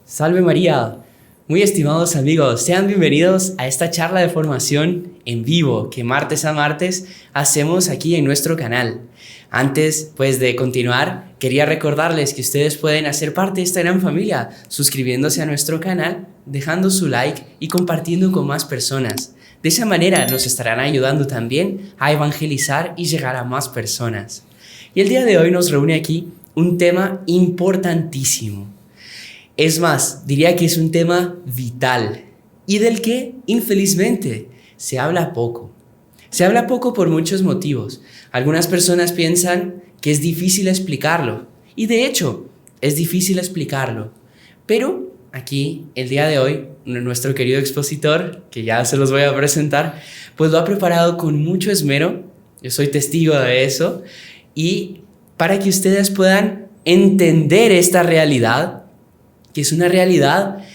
Salve María, muy estimados amigos, sean bienvenidos a esta charla de formación en vivo que martes a martes hacemos aquí en nuestro canal. Antes de continuar, quería recordarles que ustedes pueden hacer parte de esta gran familia suscribiéndose a nuestro canal, dejando su like y compartiendo con más personas. De esa manera nos estarán ayudando también a evangelizar y llegar a más personas. Y el día de hoy nos reúne aquí un tema importantísimo. Es más, diría que es un tema vital y del que, infelizmente, se habla poco. Se habla poco por muchos motivos. Algunas personas piensan que es difícil explicarlo y de hecho es difícil explicarlo. Pero aquí, el día de hoy, nuestro querido expositor, que ya se los voy a presentar, pues lo ha preparado con mucho esmero. Yo soy testigo de eso. Y para que ustedes puedan entender esta realidad, que es una realidad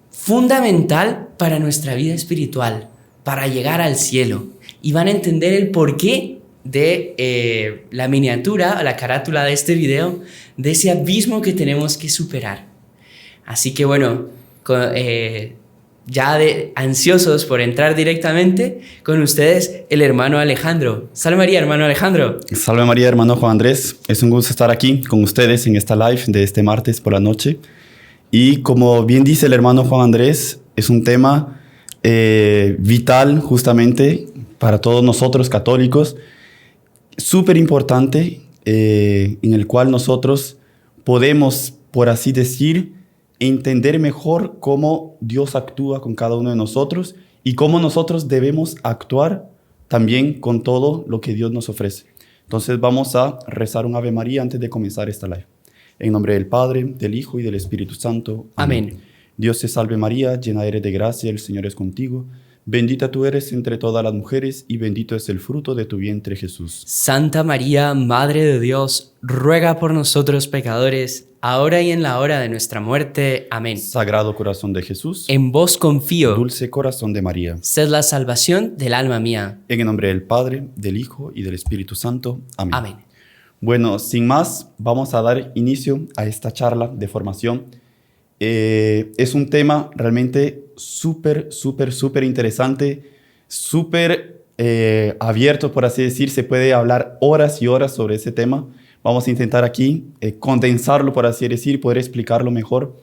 fundamental para nuestra vida espiritual, para llegar al cielo. Y van a entender el porqué de la miniatura, la carátula de este video, de ese abismo que tenemos que superar. Así que bueno, ansiosos por entrar directamente con ustedes, el hermano Alejandro. Salve María, hermano Alejandro. Salve María, hermano Juan Andrés. Es un gusto estar aquí con ustedes en esta live de este martes por la noche. Y como bien dice el hermano Juan Andrés, es un tema vital justamente para todos nosotros católicos, súper importante, en el cual nosotros podemos, por así decir, entender mejor cómo Dios actúa con cada uno de nosotros y cómo nosotros debemos actuar también con todo lo que Dios nos ofrece. Entonces vamos a rezar un Ave María antes de comenzar esta live. En nombre del Padre, del Hijo y del Espíritu Santo. Amén. Dios te salve María, llena eres de gracia, el Señor es contigo. Bendita tú eres entre todas las mujeres y bendito es el fruto de tu vientre, Jesús. Santa María, Madre de Dios, ruega por nosotros pecadores, ahora y en la hora de nuestra muerte. Amén. Sagrado corazón de Jesús, En vos confío. dulce corazón de María. Sed la salvación del alma mía. En el nombre del Padre, del Hijo y del Espíritu Santo. Amén. Amén. Bueno, sin más, vamos a dar inicio a esta charla de formación. Es un tema realmente súper interesante, súper abierto, por así decir. Se puede hablar horas y horas sobre ese tema. Vamos a intentar aquí condensarlo, por así decir, poder explicarlo mejor.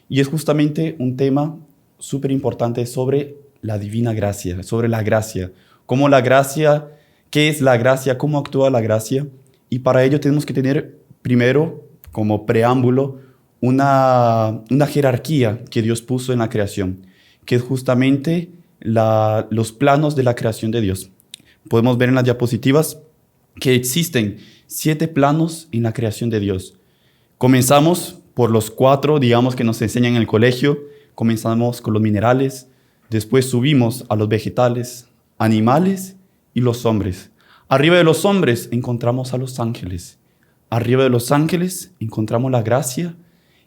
Y es justamente un tema súper importante sobre la divina gracia, sobre la gracia. Cómo la gracia, qué es la gracia, cómo actúa la gracia. Y para ello tenemos que tener primero, como preámbulo, una jerarquía que Dios puso en la creación, que es justamente los planos de la creación de Dios. Podemos ver en las diapositivas que existen 7 planos en la creación de Dios. Comenzamos por los 4, digamos, que nos enseñan en el colegio. Comenzamos con los minerales, después subimos a los vegetales, animales y los hombres. Arriba de los hombres encontramos a los ángeles. Arriba de los ángeles encontramos la gracia.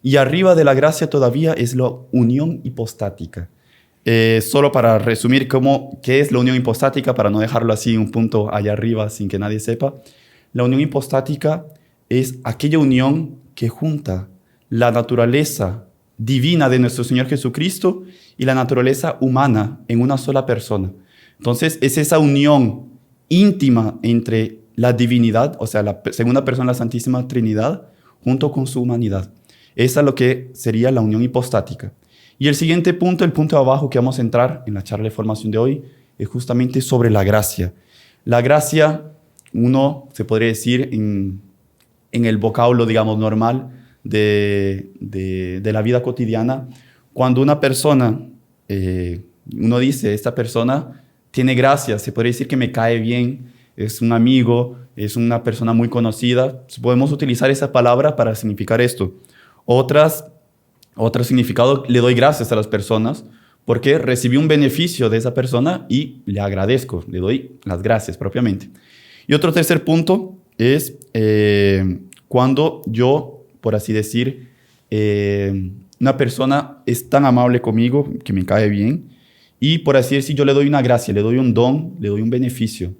Y arriba de la gracia todavía es la unión hipostática. Solo para resumir qué es la unión hipostática, para no dejarlo así un punto allá arriba sin que nadie sepa. La unión hipostática es aquella unión que junta la naturaleza divina de nuestro Señor Jesucristo y la naturaleza humana en una sola persona. Entonces es esa unión íntima entre la divinidad, o sea, la segunda persona de la Santísima Trinidad, junto con su humanidad. Esa es lo que sería la unión hipostática. Y el siguiente punto, el punto de abajo que vamos a entrar en la charla de formación de hoy, es justamente sobre la gracia. La gracia, uno se podría decir en el vocablo, digamos, normal de la vida cotidiana, cuando una persona, uno dice, esta persona tiene gracia, se podría decir que me cae bien, es un amigo, es una persona muy conocida. Podemos utilizar esa palabra para significar esto. Otro significado, le doy gracias a las personas porque recibí un beneficio de esa persona y le agradezco, le doy las gracias propiamente. Y otro tercer punto es cuando yo, por así decir, una persona es tan amable conmigo que me cae bien y por así decir yo le doy una gracia, le doy un don, le doy un beneficio.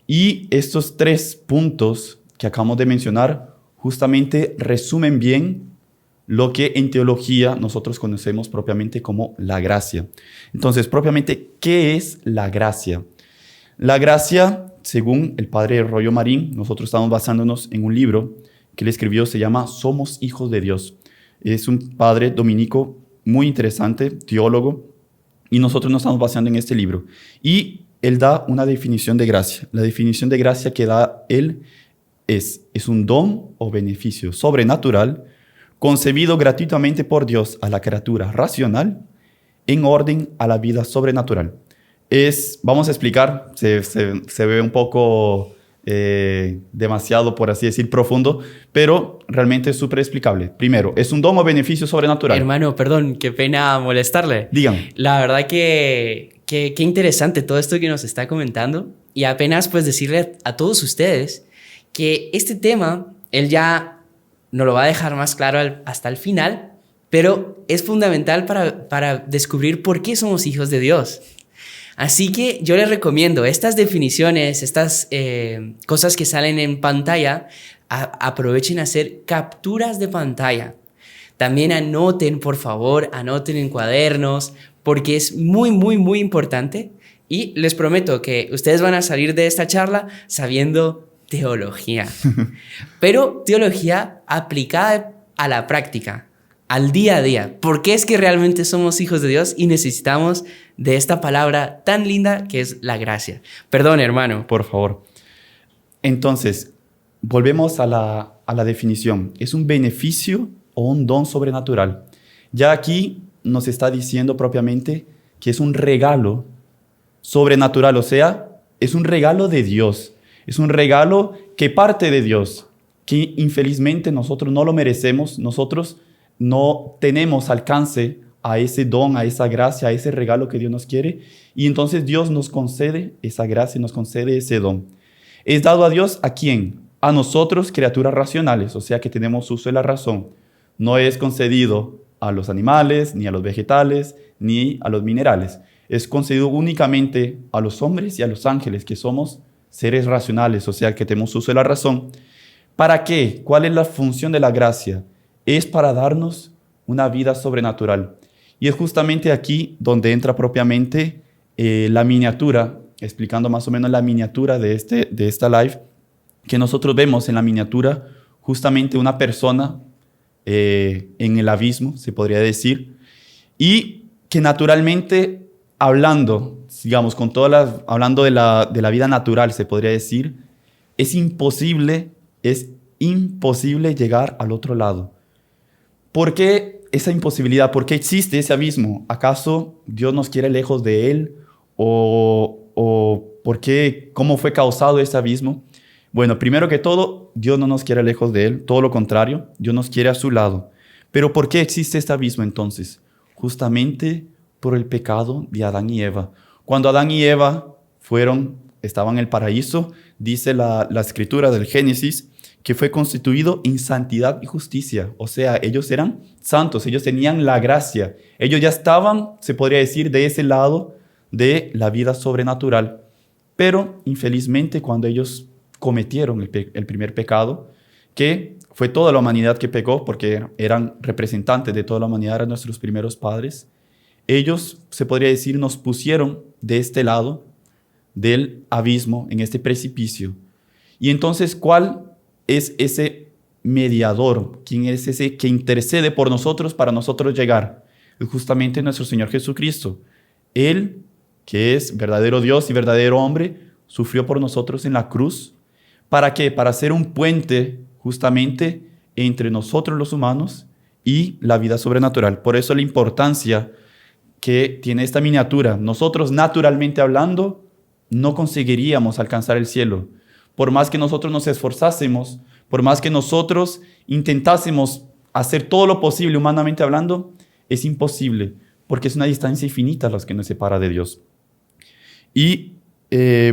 Y estos 3 puntos que acabamos de mencionar justamente resumen bien lo que en teología nosotros conocemos propiamente como la gracia. Entonces, propiamente, ¿qué es la gracia? La gracia, según el padre Rollo Marín, nosotros estamos basándonos en un libro que él escribió, se llama Somos hijos de Dios. Es un padre dominico muy interesante, teólogo, y nosotros nos estamos basando en este libro. Y él da una definición de gracia. La definición de gracia que da él es un don o beneficio sobrenatural concebido gratuitamente por Dios a la criatura racional en orden a la vida sobrenatural. Vamos a explicar, se ve un poco demasiado, por así decir, profundo, pero realmente es súper explicable. Primero, es un don o beneficio sobrenatural. Hermano, perdón, qué pena molestarle. Dígame. La verdad que qué interesante todo esto que nos está comentando, y apenas pues decirle a todos ustedes que este tema, él ya nos lo va a dejar más claro hasta el final, pero es fundamental para descubrir por qué somos hijos de Dios. Así que yo les recomiendo estas definiciones, estas cosas que salen en pantalla, aprovechen a hacer capturas de pantalla. También anoten, por favor, anoten en cuadernos, porque es muy, muy, muy importante. Y les prometo que ustedes van a salir de esta charla sabiendo teología, pero teología aplicada a la práctica, al día a día. ¿Por qué es que realmente somos hijos de Dios y necesitamos de esta palabra tan linda que es la gracia? Perdón, hermano. Por favor. Entonces, volvemos a la definición. ¿Es un beneficio o un don sobrenatural? Ya aquí nos está diciendo propiamente que es un regalo sobrenatural, o sea, es un regalo de Dios. Es un regalo que parte de Dios, que infelizmente nosotros no lo merecemos, nosotros no tenemos alcance a ese don, a esa gracia, a ese regalo que Dios nos quiere, y entonces Dios nos concede esa gracia, nos concede ese don. ¿Es dado a Dios a quién? A nosotros, criaturas racionales, o sea que tenemos uso de la razón. No es concedido a los animales, ni a los vegetales, ni a los minerales. Es concedido únicamente a los hombres y a los ángeles, que somos seres racionales, o sea que tenemos uso de la razón. ¿Para qué? ¿Cuál es la función de la gracia? Es para darnos una vida sobrenatural. Y es justamente aquí donde entra propiamente la miniatura, explicando más o menos la miniatura de esta live, que nosotros vemos en la miniatura justamente una persona en el abismo, se podría decir, y que naturalmente hablando, digamos, hablando de la vida natural, se podría decir, es imposible llegar al otro lado. ¿Por qué esa imposibilidad? ¿Por qué existe ese abismo? ¿Acaso Dios nos quiere lejos de Él? ¿O por qué? ¿Cómo fue causado ese abismo? Bueno, primero que todo, Dios no nos quiere lejos de Él, todo lo contrario, Dios nos quiere a su lado. Pero ¿por qué existe este abismo entonces? Justamente por el pecado de Adán y Eva. Cuando Adán y Eva estaban en el paraíso, dice la escritura del Génesis, que fue constituido en santidad y justicia. O sea, ellos eran santos, ellos tenían la gracia. Ellos ya estaban, se podría decir, de ese lado de la vida sobrenatural. Pero, infelizmente, cuando ellos cometieron el primer pecado, que fue toda la humanidad que pecó, porque eran representantes de toda la humanidad, eran nuestros primeros padres, ellos, se podría decir, nos pusieron de este lado del abismo, en este precipicio. Y entonces, ¿cuál es ese mediador? ¿Quién es ese que intercede por nosotros para nosotros llegar? Es justamente nuestro Señor Jesucristo. Él, que es verdadero Dios y verdadero hombre, sufrió por nosotros en la cruz. ¿Para qué? Para ser un puente justamente entre nosotros los humanos y la vida sobrenatural. Por eso la importancia que tiene esta miniatura. Nosotros, naturalmente hablando, no conseguiríamos alcanzar el cielo. Por más que nosotros nos esforzásemos, por más que nosotros intentásemos hacer todo lo posible humanamente hablando, es imposible, porque es una distancia infinita la que nos separa de Dios. Y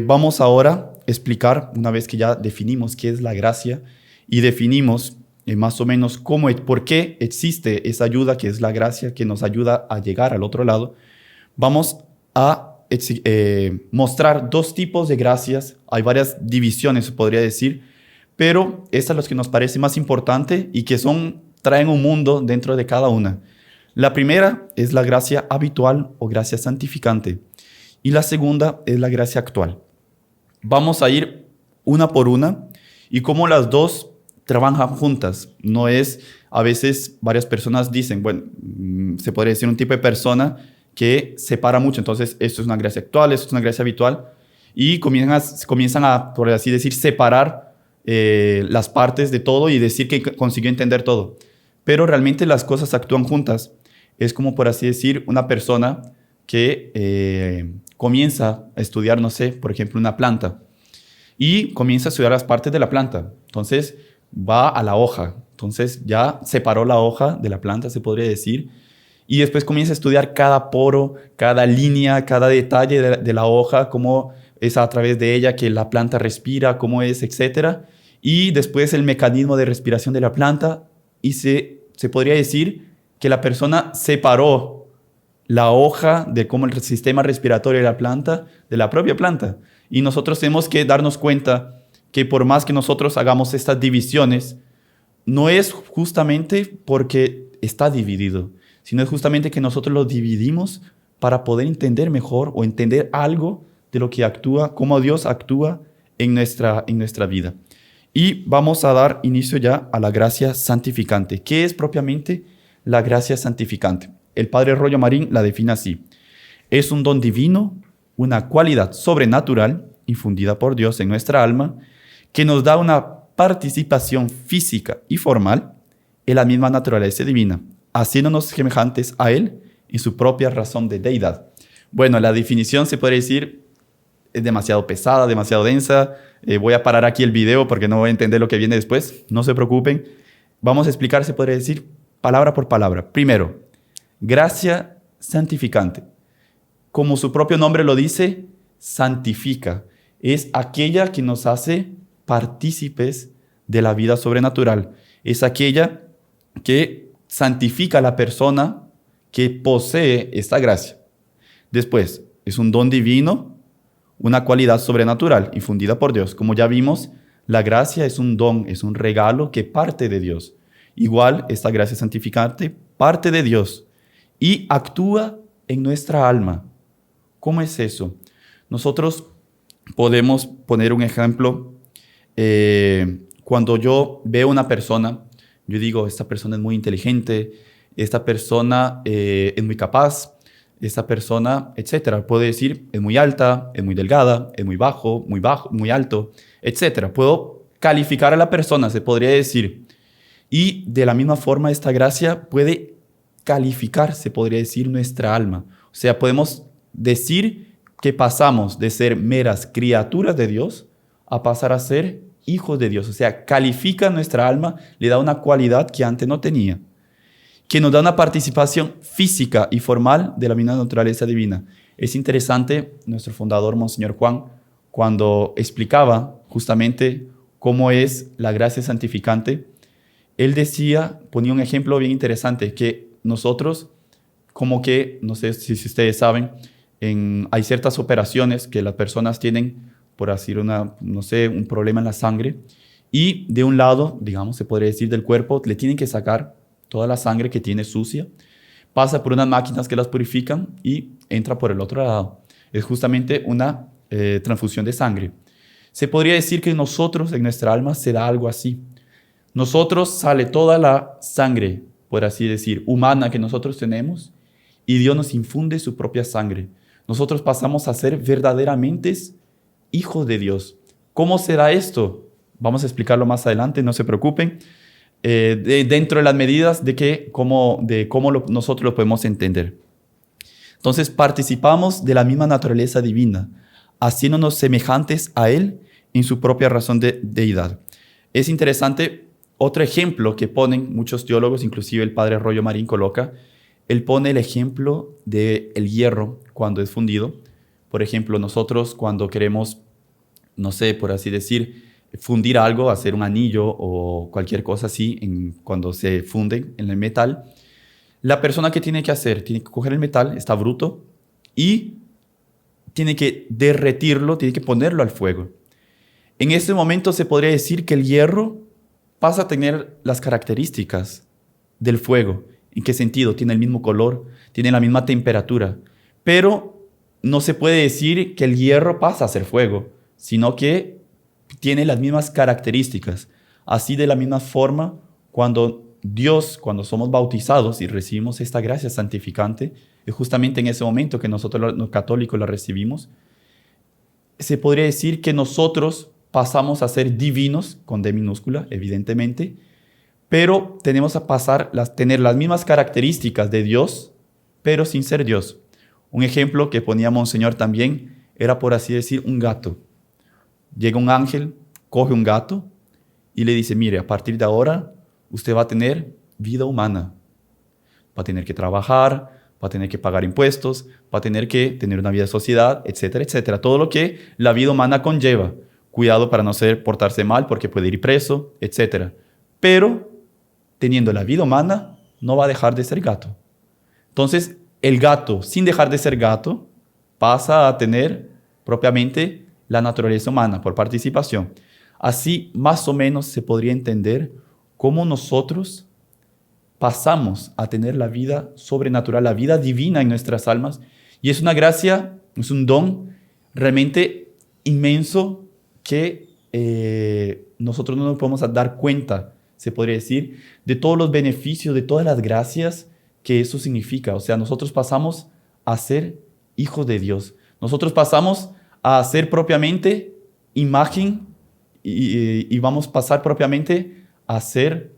vamos ahora a explicar, una vez que ya definimos qué es la gracia y definimos más o menos por qué existe esa ayuda que es la gracia, que nos ayuda a llegar al otro lado, vamos a mostrar dos tipos de gracias. Hay varias divisiones, se podría decir, pero estas son las que nos parece más importante y que son traen un mundo dentro de cada una. La primera es la gracia habitual o gracia santificante. Y la segunda es la gracia actual. Vamos a ir una por una y cómo las dos trabajan juntas. No es, a veces varias personas dicen, bueno, se podría decir un tipo de persona que separa mucho. Entonces, esto es una gracia actual, esto es una gracia habitual. Y comienzan a, por así decir, separar las partes de todo y decir que consiguió entender todo. Pero realmente las cosas actúan juntas. Es como, por así decir, una persona que comienza a estudiar, no sé, por ejemplo, una planta. Y comienza a estudiar las partes de la planta. Entonces, va a la hoja. Entonces, ya separó la hoja de la planta, se podría decir. Y después comienza a estudiar cada poro, cada línea, cada detalle de la hoja, cómo es a través de ella que la planta respira, cómo es, etc. Y después el mecanismo de respiración de la planta. Y se podría decir que la persona separó la hoja de cómo el sistema respiratorio de la planta, de la propia planta. Y nosotros tenemos que darnos cuenta que por más que nosotros hagamos estas divisiones, no es justamente porque está dividido, sino es justamente que nosotros lo dividimos para poder entender mejor o entender algo de lo que actúa, cómo Dios actúa en nuestra vida. Y vamos a dar inicio ya a la gracia santificante. ¿Qué es propiamente la gracia santificante? El padre Rollo Marín la define así. Es un don divino, una cualidad sobrenatural infundida por Dios en nuestra alma, que nos da una participación física y formal en la misma naturaleza divina, haciéndonos semejantes a Él en su propia razón de deidad. Bueno, la definición se puede decir es demasiado pesada, demasiado densa. Voy a parar aquí el video porque no voy a entender lo que viene después. No se preocupen. Vamos a explicar, se puede decir, palabra por palabra. Primero, gracia santificante. Como su propio nombre lo dice, santifica. Es aquella que nos hace partícipes de la vida sobrenatural. Es aquella que santifica a la persona que posee esta gracia. Después, es un don divino, una cualidad sobrenatural infundida por Dios. Como ya vimos, la gracia es un don, es un regalo que parte de Dios. Igual, esta gracia santificante parte de Dios y actúa en nuestra alma. ¿Cómo es eso? Nosotros podemos poner un ejemplo. Cuando yo veo una persona, yo digo, esta persona es muy inteligente, esta persona es muy capaz, esta persona, etcétera. Puedo decir, es muy alta, es muy delgada, es muy bajo, muy alto, etcétera. Puedo calificar a la persona, se podría decir. Y de la misma forma, esta gracia puede calificar, se podría decir, nuestra alma. O sea, podemos decir que pasamos de ser meras criaturas de Dios a pasar a ser hijos de Dios. O sea, califica nuestra alma, le da una cualidad que antes no tenía, que nos da una participación física y formal de la misma naturaleza divina. Es interesante, nuestro fundador, Monseñor Juan, cuando explicaba justamente cómo es la gracia santificante, él decía, ponía un ejemplo bien interesante, que nosotros, como que, no sé si ustedes saben, hay ciertas operaciones que las personas tienen, por decir un problema en la sangre, y de un lado, digamos, se podría decir del cuerpo, le tienen que sacar toda la sangre que tiene sucia, pasa por unas máquinas que las purifican y entra por el otro lado. Es justamente una transfusión de sangre. Se podría decir que nosotros, en nuestra alma, se da algo así. Nosotros sale toda la sangre, por así decir, humana que nosotros tenemos, y Dios nos infunde su propia sangre. Nosotros pasamos a ser verdaderamente hijos de Dios. ¿Cómo será esto? Vamos a explicarlo más adelante, no se preocupen. Dentro de las medidas de cómo nosotros lo podemos entender. Entonces participamos de la misma naturaleza divina, haciéndonos semejantes a Él en su propia razón de deidad. Es interesante, otro ejemplo que ponen muchos teólogos, inclusive el padre Rollo Marín coloca, él pone el ejemplo del hierro cuando es fundido. Por ejemplo, nosotros cuando queremos, no sé, por así decir, fundir algo, hacer un anillo o cualquier cosa así, cuando se funde en el metal, la persona que tiene que hacer, tiene que coger el metal, está bruto, y tiene que derretirlo, tiene que ponerlo al fuego. En ese momento se podría decir que el hierro pasa a tener las características del fuego. ¿En qué sentido? Tiene el mismo color, tiene la misma temperatura, pero no se puede decir que el hierro pasa a ser fuego, sino que tiene las mismas características. Así de la misma forma, cuando somos bautizados y recibimos esta gracia santificante, es justamente en ese momento que nosotros los católicos la recibimos, se podría decir que nosotros pasamos a ser divinos, con D minúscula, evidentemente, pero tenemos a tener las mismas características de Dios, pero sin ser Dios. Un ejemplo que ponía Monseñor también era, por así decir, un gato. Llega un ángel, coge un gato y le dice, mire, a partir de ahora usted va a tener vida humana. Va a tener que trabajar, va a tener que pagar impuestos, va a tener que tener una vida de sociedad, etcétera, etcétera. Todo lo que la vida humana conlleva. Cuidado para no portarse mal porque puede ir preso, etcétera. Pero teniendo la vida humana, no va a dejar de ser gato. Entonces, el gato, sin dejar de ser gato, pasa a tener propiamente la naturaleza humana por participación. Así, más o menos, se podría entender cómo nosotros pasamos a tener la vida sobrenatural, la vida divina en nuestras almas. Y es una gracia, es un don realmente inmenso que nosotros no nos podemos dar cuenta, se podría decir, de todos los beneficios, de todas las gracias que eso significa. O sea, nosotros pasamos a ser hijos de Dios. Nosotros pasamos a ser propiamente imagen y vamos a pasar propiamente a ser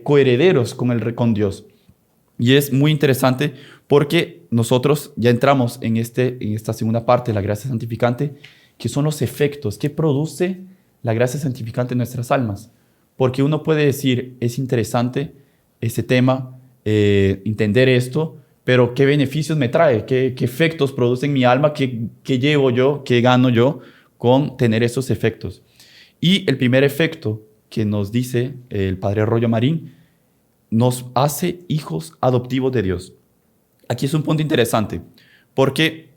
coherederos con Dios. Y es muy interesante porque nosotros ya entramos en esta segunda parte de la gracia santificante, que son los efectos que produce la gracia santificante en nuestras almas. Porque uno puede decir, es interesante este tema, entender esto, pero ¿qué beneficios me trae? ¿Qué efectos produce en mi alma? ¿Qué llevo yo? ¿Qué gano yo con tener esos efectos? Y el primer efecto que nos dice el padre Rollo Marín, nos hace hijos adoptivos de Dios. Aquí es un punto interesante, porque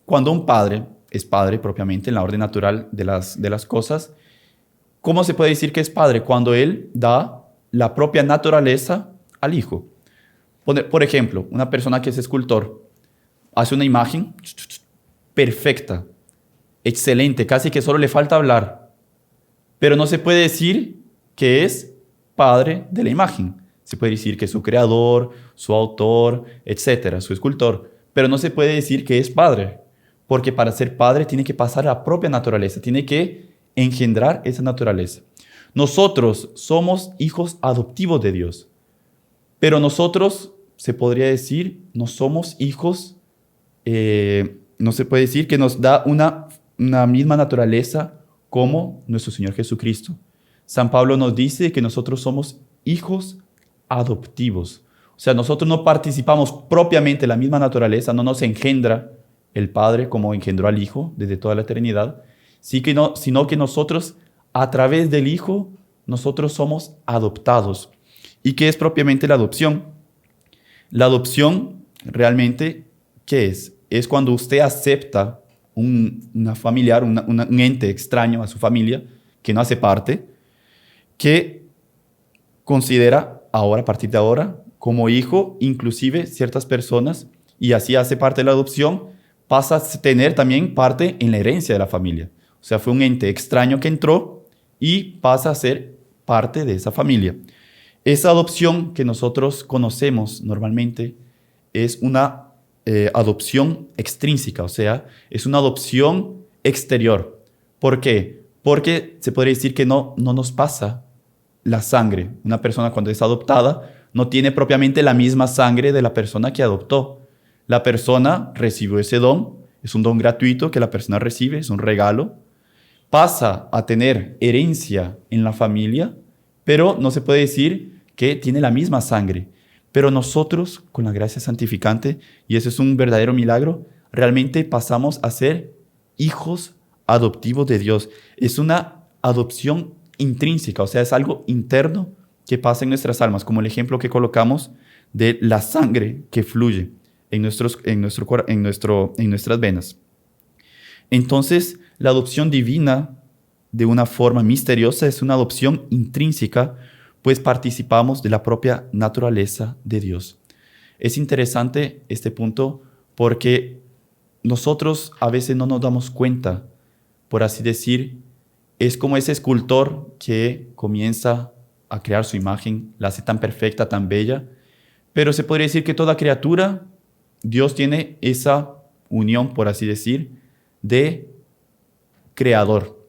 cuando un padre es padre propiamente en la orden natural de las cosas, ¿cómo se puede decir que es padre? Cuando él da la propia naturaleza al hijo. Por ejemplo, una persona que es escultor hace una imagen perfecta, excelente, casi que solo le falta hablar, pero no se puede decir que es padre de la imagen. Se puede decir que es su creador, su autor, etcétera, su escultor, pero no se puede decir que es padre, porque para ser padre tiene que pasar la propia naturaleza, tiene que engendrar esa naturaleza. Nosotros somos hijos adoptivos de Dios, pero nosotros, se podría decir, no somos hijos, no se puede decir que nos da una misma naturaleza como nuestro Señor Jesucristo. San Pablo nos dice que nosotros somos hijos adoptivos. O sea, nosotros no participamos propiamente de la misma naturaleza, no nos engendra el Padre como engendró al Hijo desde toda la eternidad, sino que nosotros, a través del Hijo, nosotros somos adoptados. ¿Y qué es propiamente la adopción? La adopción, realmente, ¿qué es? Es cuando usted acepta una familiar, un ente extraño a su familia, que no hace parte, que considera ahora, a partir de ahora, como hijo, inclusive ciertas personas, y así hace parte de la adopción, pasa a tener también parte en la herencia de la familia. O sea, fue un ente extraño que entró y pasa a ser parte de esa familia. Esa adopción que nosotros conocemos normalmente es una adopción extrínseca, o sea, es una adopción exterior. ¿Por qué? Porque se podría decir que no nos pasa la sangre. Una persona cuando es adoptada no tiene propiamente la misma sangre de la persona que adoptó. La persona recibió ese don, es un don gratuito que la persona recibe, es un regalo. Pasa a tener herencia en la familia, pero no se puede decir que tiene la misma sangre. Pero nosotros, con la gracia santificante, y eso es un verdadero milagro, realmente pasamos a ser hijos adoptivos de Dios. Es una adopción intrínseca, o sea, es algo interno que pasa en nuestras almas, como el ejemplo que colocamos de la sangre que fluye en nuestras venas. Entonces, la adopción divina, de una forma misteriosa, es una adopción intrínseca, pues participamos de la propia naturaleza de Dios. Es interesante este punto porque nosotros a veces no nos damos cuenta, por así decir, es como ese escultor que comienza a crear su imagen, la hace tan perfecta, tan bella, pero se podría decir que toda criatura, Dios tiene esa unión, por así decir, de creador.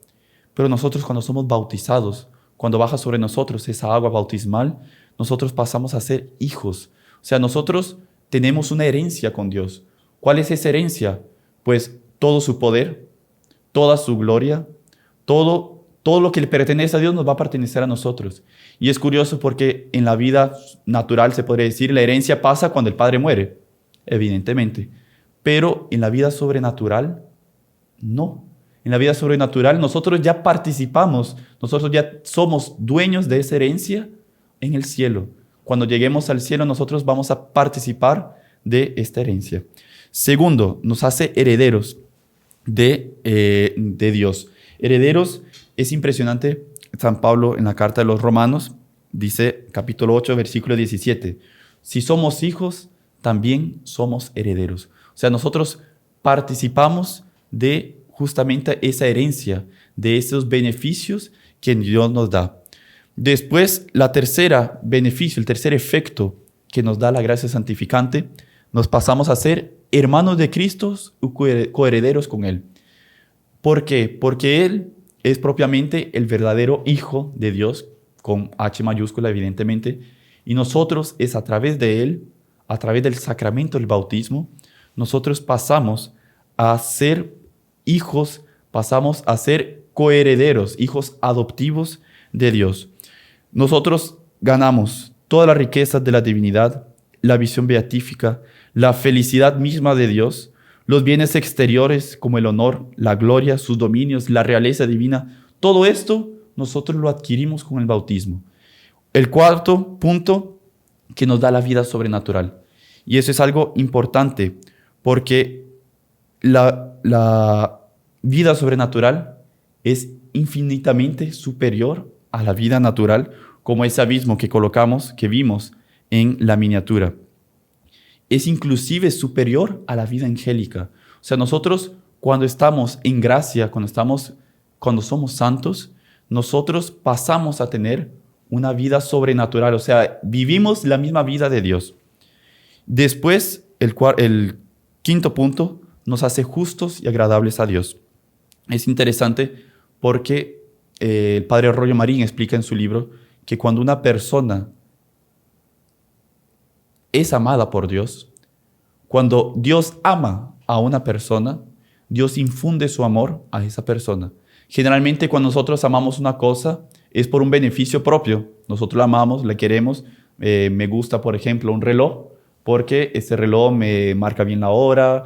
Pero nosotros cuando somos bautizados, cuando baja sobre nosotros esa agua bautismal, nosotros pasamos a ser hijos. O sea, nosotros tenemos una herencia con Dios. ¿Cuál es esa herencia? Pues todo su poder, toda su gloria, todo lo que le pertenece a Dios nos va a pertenecer a nosotros. Y es curioso porque en la vida natural, se podría decir, la herencia pasa cuando el padre muere, evidentemente. Pero en la vida sobrenatural, no. En la vida sobrenatural nosotros ya participamos, nosotros ya somos dueños de esa herencia en el cielo. Cuando lleguemos al cielo nosotros vamos a participar de esta herencia. Segundo, nos hace herederos de Dios. Herederos, es impresionante. San Pablo en la carta de los Romanos dice, capítulo 8, versículo 17, si somos hijos, también somos herederos. O sea, nosotros participamos de justamente esa herencia, de esos beneficios que Dios nos da. Después, el tercer efecto que nos da la gracia santificante, nos pasamos a ser hermanos de Cristo y coherederos con Él. ¿Por qué? Porque Él es propiamente el verdadero Hijo de Dios, con H mayúscula evidentemente, y nosotros es a través de Él, a través del sacramento del bautismo, nosotros pasamos a ser hijos, pasamos a ser coherederos, hijos adoptivos de Dios. Nosotros ganamos todas las riquezas de la divinidad, la visión beatífica, la felicidad misma de Dios, los bienes exteriores como el honor, la gloria, sus dominios, la realeza divina. Todo esto nosotros lo adquirimos con el bautismo. El cuarto punto que nos da la vida sobrenatural. Y eso es algo importante porque la vida sobrenatural es infinitamente superior a la vida natural, como ese abismo que vimos en la miniatura. Es inclusive superior a la vida angélica. O sea, nosotros cuando estamos en gracia, cuando somos santos, nosotros pasamos a tener una vida sobrenatural. O sea, vivimos la misma vida de Dios. Después, el quinto punto, nos hace justos y agradables a Dios. Es interesante porque el padre Rollo Marín explica en su libro que cuando una persona es amada por Dios, cuando Dios ama a una persona, Dios infunde su amor a esa persona. Generalmente cuando nosotros amamos una cosa es por un beneficio propio. Nosotros la amamos, la queremos. Me gusta, por ejemplo, un reloj porque ese reloj me marca bien la hora,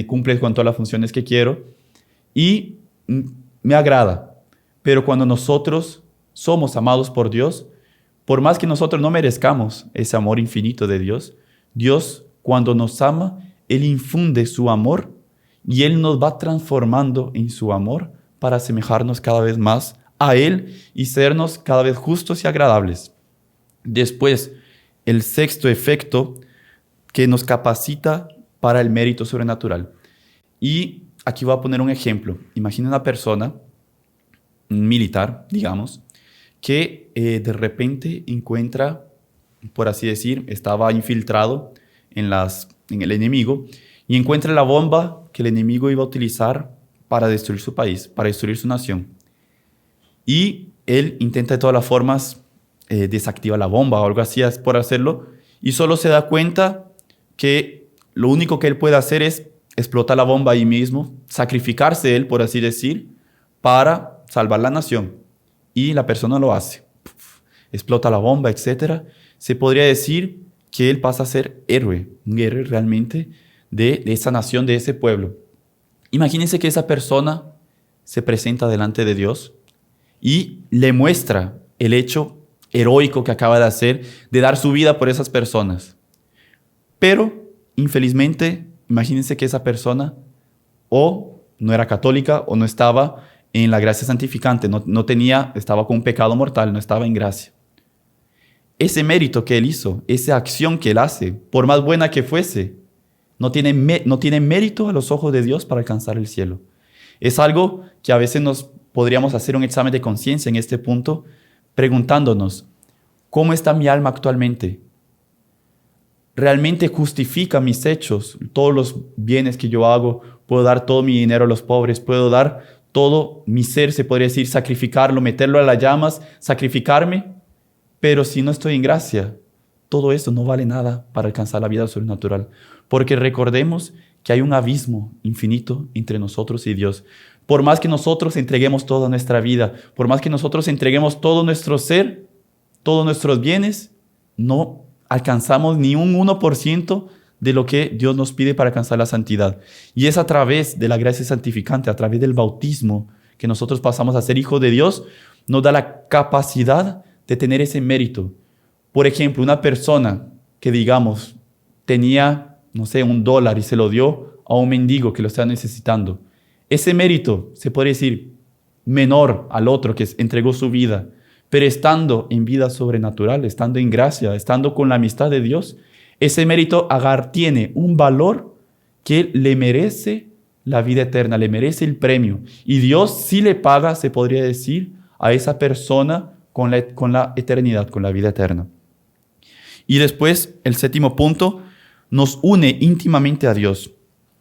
cumple con todas las funciones que quiero y me agrada. Pero cuando nosotros somos amados por Dios, por más que nosotros no merezcamos ese amor infinito de Dios, Dios cuando nos ama, Él infunde su amor y Él nos va transformando en su amor para asemejarnos cada vez más a Él y sernos cada vez justos y agradables. Después, el sexto efecto que nos capacita para el mérito sobrenatural. Y aquí voy a poner un ejemplo. Imagina una persona, un militar, digamos, que de repente encuentra, por así decir, estaba infiltrado en el enemigo y encuentra la bomba que el enemigo iba a utilizar para destruir su país, para destruir su nación. Y él intenta de todas las formas desactivar la bomba o algo así por hacerlo y solo se da cuenta que lo único que él puede hacer es explotar la bomba ahí mismo, sacrificarse él, por así decir, para salvar la nación. Y la persona lo hace. Explota la bomba, etc. Se podría decir que él pasa a ser héroe, un héroe realmente de esa nación, de ese pueblo. Imagínense que esa persona se presenta delante de Dios y le muestra el hecho heroico que acaba de hacer, de dar su vida por esas personas. Pero, infelizmente, imagínense que esa persona o no era católica o no estaba en la gracia santificante, estaba con un pecado mortal, no estaba en gracia. ese mérito que Él hizo, esa acción que Él hace, por más buena que fuese, no tiene mérito a los ojos de Dios para alcanzar el cielo. Es algo que a veces nos podríamos hacer un examen de conciencia en este punto, preguntándonos, ¿cómo está mi alma actualmente? ¿Realmente justifica mis hechos, todos los bienes que yo hago? ¿Puedo dar todo mi dinero a los pobres? ¿Puedo dar todo mi ser, se podría decir, sacrificarlo, meterlo a las llamas, sacrificarme? Pero si no estoy en gracia, todo eso no vale nada para alcanzar la vida sobrenatural. Porque recordemos que hay un abismo infinito entre nosotros y Dios. Por más que nosotros entreguemos toda nuestra vida, por más que nosotros entreguemos todo nuestro ser, todos nuestros bienes, no alcanzamos ni un 1% de lo que Dios nos pide para alcanzar la santidad. Y es a través de la gracia santificante, a través del bautismo, que nosotros pasamos a ser hijos de Dios, nos da la capacidad de tener ese mérito. Por ejemplo, una persona que, digamos, tenía, no sé, $1 y se lo dio a un mendigo que lo está necesitando. Ese mérito, se podría decir, menor al otro que entregó su vida, pero estando en vida sobrenatural, estando en gracia, estando con la amistad de Dios, ese mérito tiene un valor que le merece la vida eterna, le merece el premio. Y Dios sí le paga, se podría decir, a esa persona con la eternidad, con la vida eterna. Y después, el 7º punto, nos une íntimamente a Dios.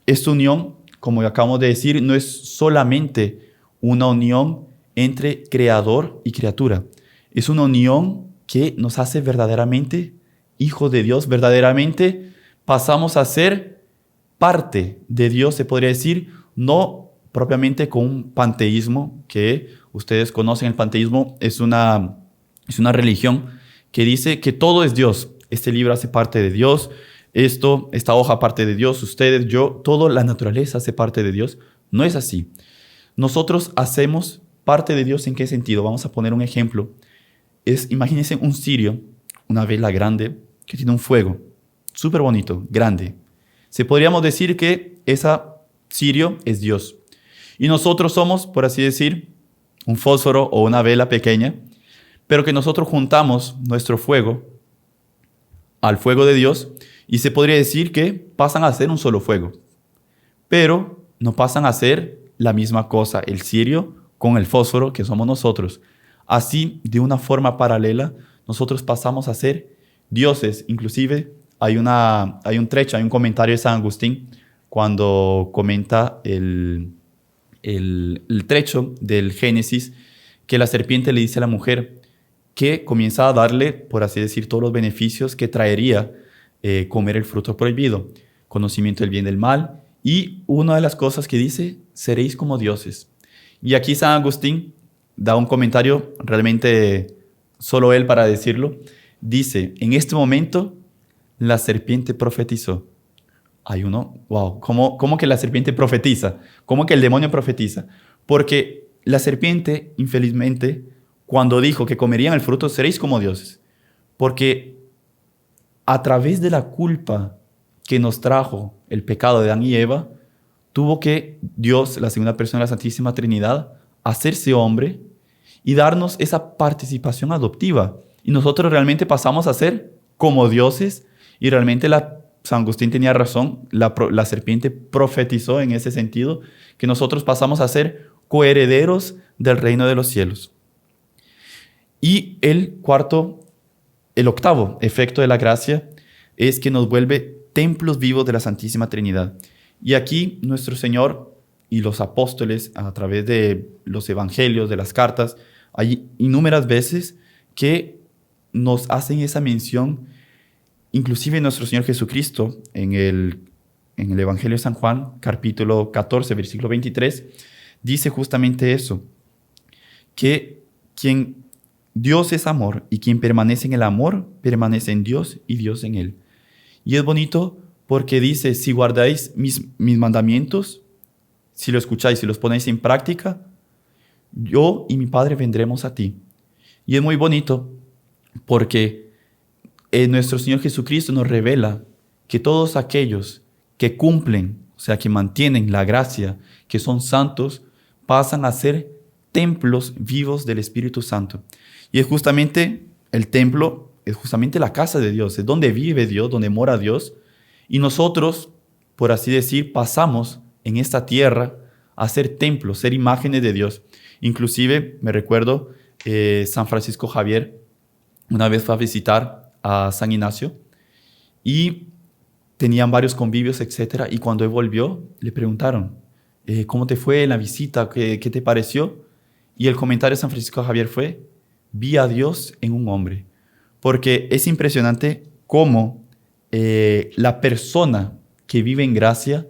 Esta unión, como acabamos de decir, no es solamente una unión entre creador y criatura. Es una unión que nos hace verdaderamente hijos de Dios. Verdaderamente pasamos a ser parte de Dios, se podría decir, no propiamente con un panteísmo, que ustedes conocen. El panteísmo es una religión que dice que todo es Dios. Este libro hace parte de Dios, esta hoja parte de Dios, ustedes, yo, toda la naturaleza hace parte de Dios. No es así. Nosotros hacemos parte de Dios. ¿En qué sentido? Vamos a poner un ejemplo. Imagínense un cirio, una vela grande, que tiene un fuego súper bonito, grande. Podríamos decir que ese cirio es Dios. Y nosotros somos, por así decir, un fósforo o una vela pequeña, pero que nosotros juntamos nuestro fuego al fuego de Dios y se podría decir que pasan a ser un solo fuego. Pero no pasan a ser la misma cosa, el cirio con el fósforo que somos nosotros. Así, de una forma paralela, nosotros pasamos a ser dioses. Inclusive hay un trecho, hay un comentario de San Agustín cuando comenta el trecho del Génesis, que la serpiente le dice a la mujer que comienza a darle, por así decir, todos los beneficios que traería comer el fruto prohibido, conocimiento del bien y del mal, y una de las cosas que dice, seréis como dioses. Y aquí San Agustín da un comentario, realmente solo él para decirlo, dice, en este momento la serpiente profetizó. Hay uno, wow, ¿cómo que la serpiente profetiza? ¿Cómo que el demonio profetiza? Porque la serpiente, infelizmente, cuando dijo que comerían el fruto, seréis como dioses. Porque a través de la culpa que nos trajo el pecado de Adán y Eva, tuvo que Dios, la segunda persona de la Santísima Trinidad, hacerse hombre y darnos esa participación adoptiva. Y nosotros realmente pasamos a ser como dioses, y realmente San Agustín tenía razón, la serpiente profetizó en ese sentido, que nosotros pasamos a ser coherederos del reino de los cielos. Y el octavo efecto de la gracia es que nos vuelve templos vivos de la Santísima Trinidad. Y aquí nuestro Señor y los apóstoles, a través de los evangelios, de las cartas, hay innumerables veces que nos hacen esa mención. Inclusive nuestro Señor Jesucristo, en el Evangelio de San Juan, capítulo 14, versículo 23, dice justamente eso, que Dios es amor, y quien permanece en el amor, permanece en Dios y Dios en él. Y es bonito porque dice, si guardáis mis mandamientos, si lo escucháis, si los ponéis en práctica, yo y mi Padre vendremos a ti. Y es muy bonito porque nuestro Señor Jesucristo nos revela que todos aquellos que cumplen, o sea, que mantienen la gracia, que son santos, pasan a ser templos vivos del Espíritu Santo. Y es justamente el templo, es justamente la casa de Dios, es donde vive Dios, donde mora Dios. Y nosotros, por así decir, pasamos en esta tierra a ser templos, ser imágenes de Dios. Inclusive, me recuerdo, San Francisco Javier una vez fue a visitar a San Ignacio y tenían varios convivios, etc. Y cuando él volvió, le preguntaron, ¿cómo te fue en la visita? ¿Qué te pareció? Y el comentario de San Francisco Javier fue, vi a Dios en un hombre. Porque es impresionante cómo la persona que vive en gracia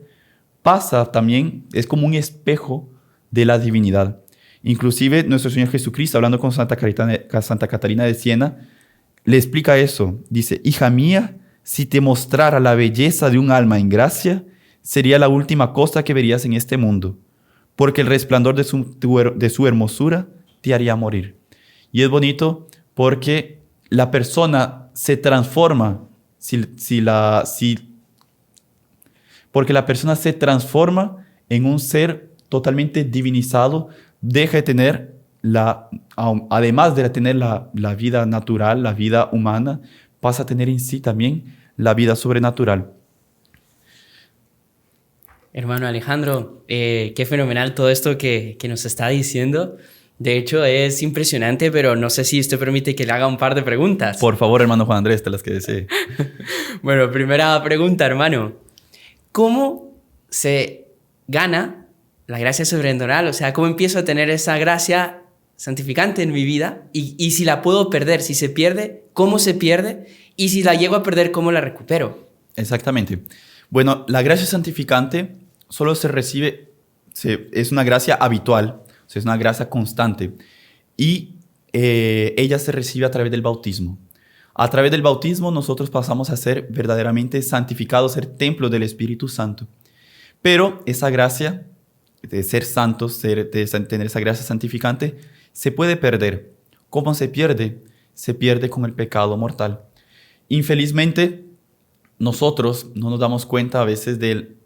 pasa también, es como un espejo de la divinidad. Inclusive nuestro Señor Jesucristo, hablando con Santa Catalina de Siena, le explica eso. Dice, hija mía, si te mostrara la belleza de un alma en gracia, sería la última cosa que verías en este mundo, porque el resplandor de su hermosura te haría morir. Y es bonito porque la persona se transforma, porque la persona se transforma en un ser totalmente divinizado, deja de tener, además de tener la vida natural, la vida humana, pasa a tener en sí también la vida sobrenatural. Hermano Alejandro, qué fenomenal todo esto que nos está diciendo. De hecho, es impresionante, pero no sé si usted permite que le haga un par de preguntas. Por favor, hermano Juan Andrés, te las que desee. Bueno, primera pregunta, hermano. ¿Cómo se gana la gracia sobrenatural? O sea, ¿cómo empiezo a tener esa gracia santificante en mi vida? Y si la puedo perder, si se pierde, ¿cómo se pierde? Y si la llego a perder, ¿cómo la recupero? Exactamente. Bueno, la gracia santificante solo se recibe, es una gracia habitual, o sea, es una gracia constante. Y ella se recibe a través del bautismo. A través del bautismo nosotros pasamos a ser verdaderamente santificados, ser templos del Espíritu Santo. Pero esa gracia de ser santos, de tener esa gracia santificante, se puede perder. ¿Cómo se pierde? Se pierde con el pecado mortal. Infelizmente, nosotros no nos damos cuenta a veces de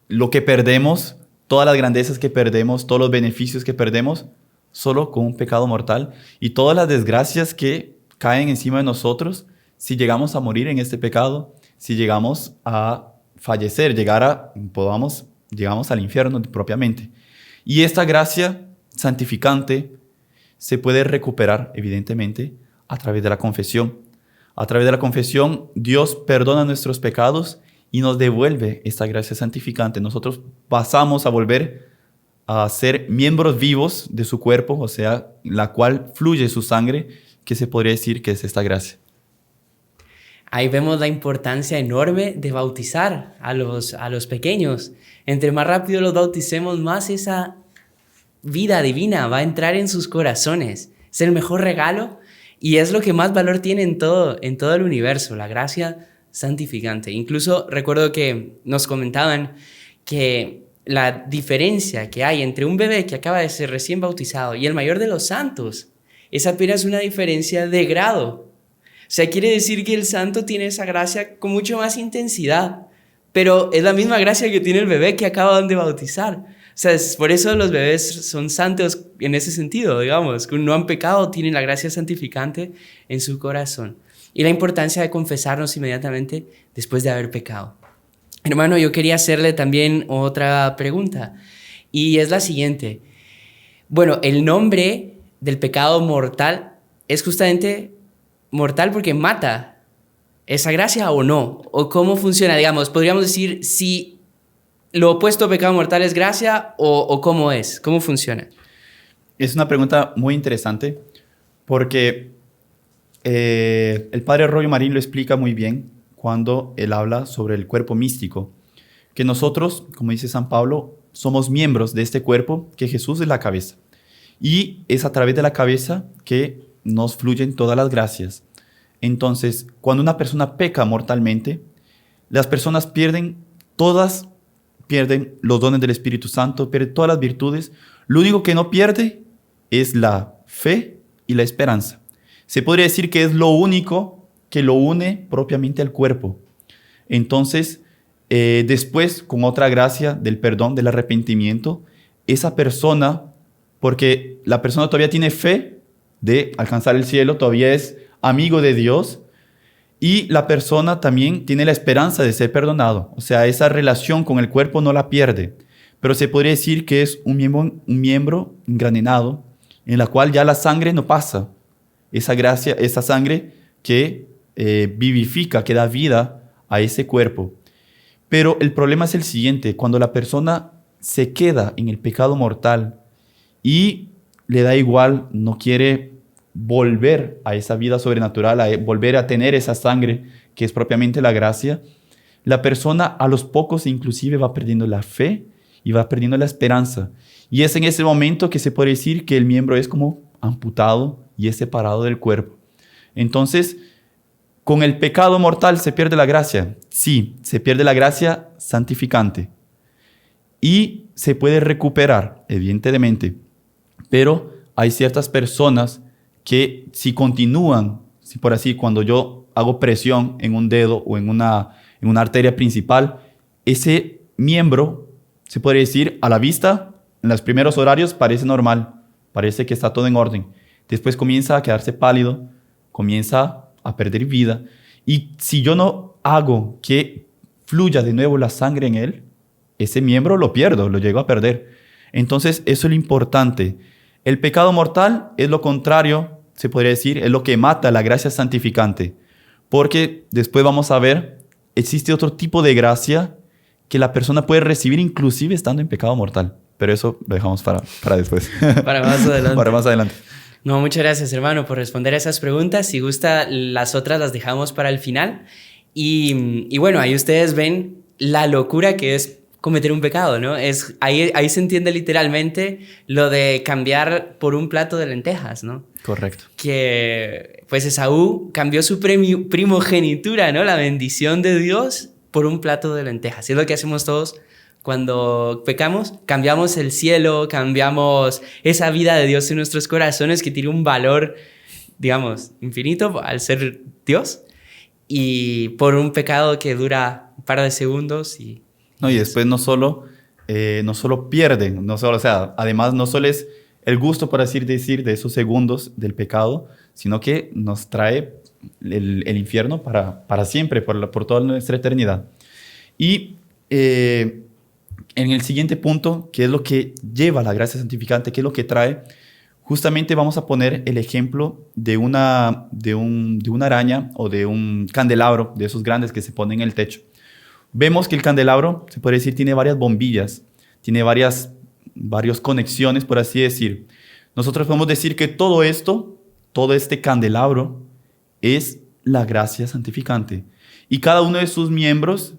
lo que perdemos, todas las grandezas que perdemos, todos los beneficios que perdemos, solo con un pecado mortal y todas las desgracias que caen encima de nosotros si llegamos a morir en este pecado, si llegamos a fallecer, llegamos al infierno propiamente. Y esta gracia santificante se puede recuperar, evidentemente, a través de la confesión. A través de la confesión, Dios perdona nuestros pecados y nos devuelve esta gracia santificante. Nosotros pasamos a volver a ser miembros vivos de su cuerpo, o sea, la cual fluye su sangre, que se podría decir que es esta gracia. Ahí vemos la importancia enorme de bautizar a los pequeños. Entre más rápido los bauticemos, más esa vida divina va a entrar en sus corazones. Es el mejor regalo y es lo que más valor tiene en todo el universo, la gracia santificante. Incluso recuerdo que nos comentaban que la diferencia que hay entre un bebé que acaba de ser recién bautizado y el mayor de los santos es apenas una diferencia de grado. O sea, quiere decir que el santo tiene esa gracia con mucho más intensidad, pero es la misma gracia que tiene el bebé que acaban de bautizar. O sea, por eso los bebés son santos en ese sentido, digamos, que no han pecado, tienen la gracia santificante en su corazón. Y la importancia de confesarnos inmediatamente después de haber pecado. Hermano, yo quería hacerle también otra pregunta, y es la siguiente. Bueno, el nombre del pecado mortal es justamente mortal porque mata. ¿Esa gracia o no? ¿O cómo funciona? Digamos, podríamos decir si lo opuesto a pecado mortal es gracia o cómo es, cómo funciona. Es una pregunta muy interesante porque el padre Royo Marín lo explica muy bien cuando él habla sobre el cuerpo místico, que nosotros, como dice San Pablo, somos miembros de este cuerpo, que Jesús es la cabeza. Y es a través de la cabeza que nos fluyen todas las gracias. Entonces, cuando una persona peca mortalmente, las personas pierden los dones del Espíritu Santo, pierden todas las virtudes. Lo único que no pierde es la fe y la esperanza. Se podría decir que es lo único que lo une propiamente al cuerpo. Entonces, después, con otra gracia del perdón, del arrepentimiento, esa persona, porque la persona todavía tiene fe de alcanzar el cielo, todavía es amigo de Dios, Y la persona también tiene la esperanza de ser perdonado. O sea, esa relación con el cuerpo no la pierde. Pero se podría decir que es un miembro engrandenado en la cual ya la sangre no pasa. Esa gracia, esa sangre que vivifica, que da vida a ese cuerpo. Pero el problema es el siguiente. Cuando la persona se queda en el pecado mortal y le da igual, no quiere volver a esa vida sobrenatural, a volver a tener esa sangre que es propiamente la gracia, la persona a los pocos inclusive va perdiendo la fe y va perdiendo la esperanza. Y es en ese momento que se puede decir que el miembro es como amputado y es separado del cuerpo. Entonces, ¿con el pecado mortal se pierde la gracia? Sí, se pierde la gracia santificante. Y se puede recuperar, evidentemente. Pero hay ciertas personas que si continúan, si por así, cuando yo hago presión en un dedo o en una arteria principal, ese miembro, se podría decir, a la vista, en los primeros horarios parece normal, parece que está todo en orden. Después comienza a quedarse pálido, comienza a perder vida. Y si yo no hago que fluya de nuevo la sangre en él, ese miembro lo pierdo, lo llego a perder. Entonces, eso es lo importante. El pecado mortal es lo contrario, se podría decir, es lo que mata la gracia santificante. Porque después vamos a ver, existe otro tipo de gracia que la persona puede recibir inclusive estando en pecado mortal. Pero eso lo dejamos para después. Para más adelante. Para más adelante. No, muchas gracias, hermano, por responder a esas preguntas. Si gusta, las otras las dejamos para el final. Y bueno, ahí ustedes ven la locura que es cometer un pecado, ¿no? Ahí se entiende literalmente lo de cambiar por un plato de lentejas, ¿no? Correcto. Que pues Esaú cambió su primogenitura, ¿no? La bendición de Dios por un plato de lentejas. Y es lo que hacemos todos cuando pecamos. Cambiamos el cielo, cambiamos esa vida de Dios en nuestros corazones que tiene un valor, digamos, infinito al ser Dios. Y por un pecado que dura un par de segundos y... No, y después no solo pierden, o sea, además no solo es el gusto, por así decir, de esos segundos del pecado, sino que nos trae el infierno para siempre, por toda nuestra eternidad. Y en el siguiente punto, que es lo que lleva la gracia santificante, que es lo que trae, justamente vamos a poner el ejemplo de una araña o de un candelabro, de esos grandes que se ponen en el techo. Vemos que el candelabro, se puede decir, tiene varias bombillas, tiene varias conexiones, por así decir. Nosotros podemos decir que todo este candelabro, es la gracia santificante. Y cada uno de sus miembros,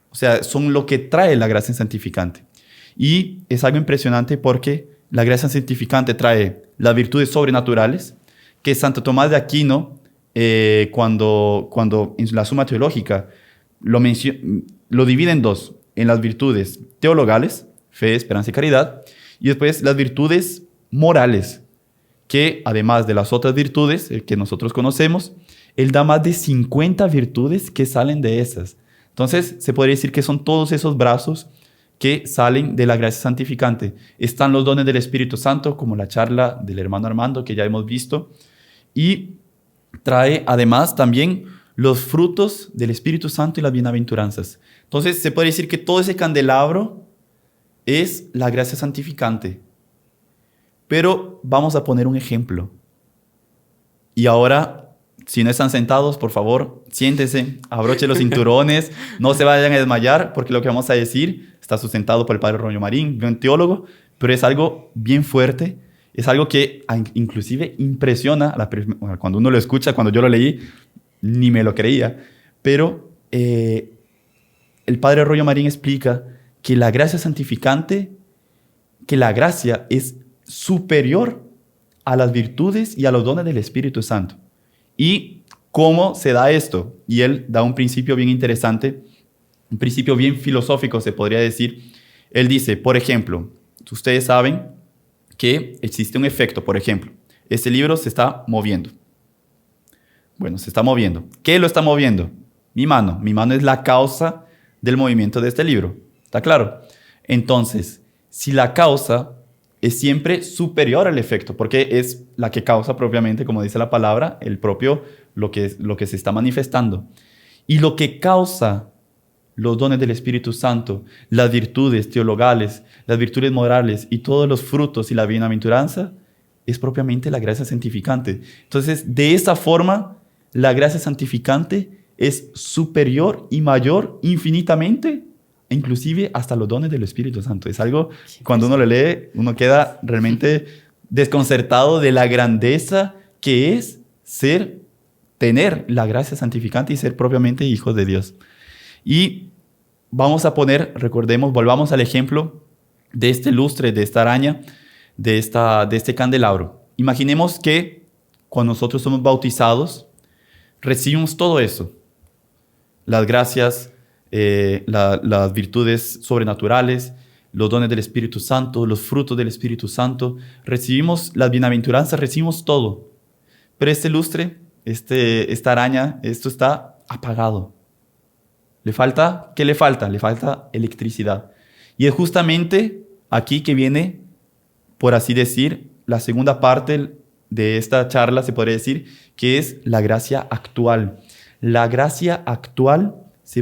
o sea, son lo que trae la gracia santificante. Y es algo impresionante porque la gracia santificante trae las virtudes sobrenaturales, que Santo Tomás de Aquino, cuando en la Suma Teológica, lo divide en dos, en las virtudes teologales, fe, esperanza y caridad, y después las virtudes morales, que además de las otras virtudes que nosotros conocemos, él da más de 50 virtudes que salen de esas. Entonces, se podría decir que son todos esos brazos que salen de la gracia santificante. Están los dones del Espíritu Santo, como la charla del hermano Armando, que ya hemos visto, y trae además también los frutos del Espíritu Santo y las bienaventuranzas. Entonces, se puede decir que todo ese candelabro es la gracia santificante. Pero vamos a poner un ejemplo. Y ahora, si no están sentados, por favor, siéntense, abrochen los cinturones, no se vayan a desmayar, porque lo que vamos a decir está sustentado por el padre Rollo Marín, un teólogo, pero es algo bien fuerte, es algo que inclusive impresiona, cuando uno lo escucha, cuando yo lo leí, ni me lo creía, pero el padre Rollo Marín explica que la gracia santificante, que la gracia es superior a las virtudes y a los dones del Espíritu Santo. ¿Y cómo se da esto? Y él da un principio bien interesante, un principio bien filosófico, se podría decir. Él dice, por ejemplo, ustedes saben que existe un efecto, por ejemplo, este libro se está moviendo. Bueno, se está moviendo. ¿Qué lo está moviendo? Mi mano. Mi mano es la causa del movimiento de este libro. ¿Está claro? Entonces, si la causa es siempre superior al efecto, porque es la que causa propiamente, como dice la palabra, el propio lo que se está manifestando. Y lo que causa los dones del Espíritu Santo, las virtudes teologales, las virtudes morales y todos los frutos y la bienaventuranza, es propiamente la gracia santificante. Entonces, de esa forma, la gracia santificante es superior y mayor infinitamente, inclusive hasta los dones del Espíritu Santo. Es algo que cuando uno lo lee, uno queda realmente desconcertado de la grandeza que es tener la gracia santificante y ser propiamente hijos de Dios. Y vamos a poner, recordemos, volvamos al ejemplo de este lustre, de esta araña, de este candelabro. Imaginemos que cuando nosotros somos bautizados, recibimos todo eso. Las gracias, las virtudes sobrenaturales, los dones del Espíritu Santo, los frutos del Espíritu Santo. Recibimos las bienaventuranzas, recibimos todo. Pero este lustre, esta araña, esto está apagado. ¿Qué le falta? Le falta electricidad. Y es justamente aquí que viene, por así decir, la segunda parte de esta charla, se podría decir, que es la gracia actual. La gracia actual,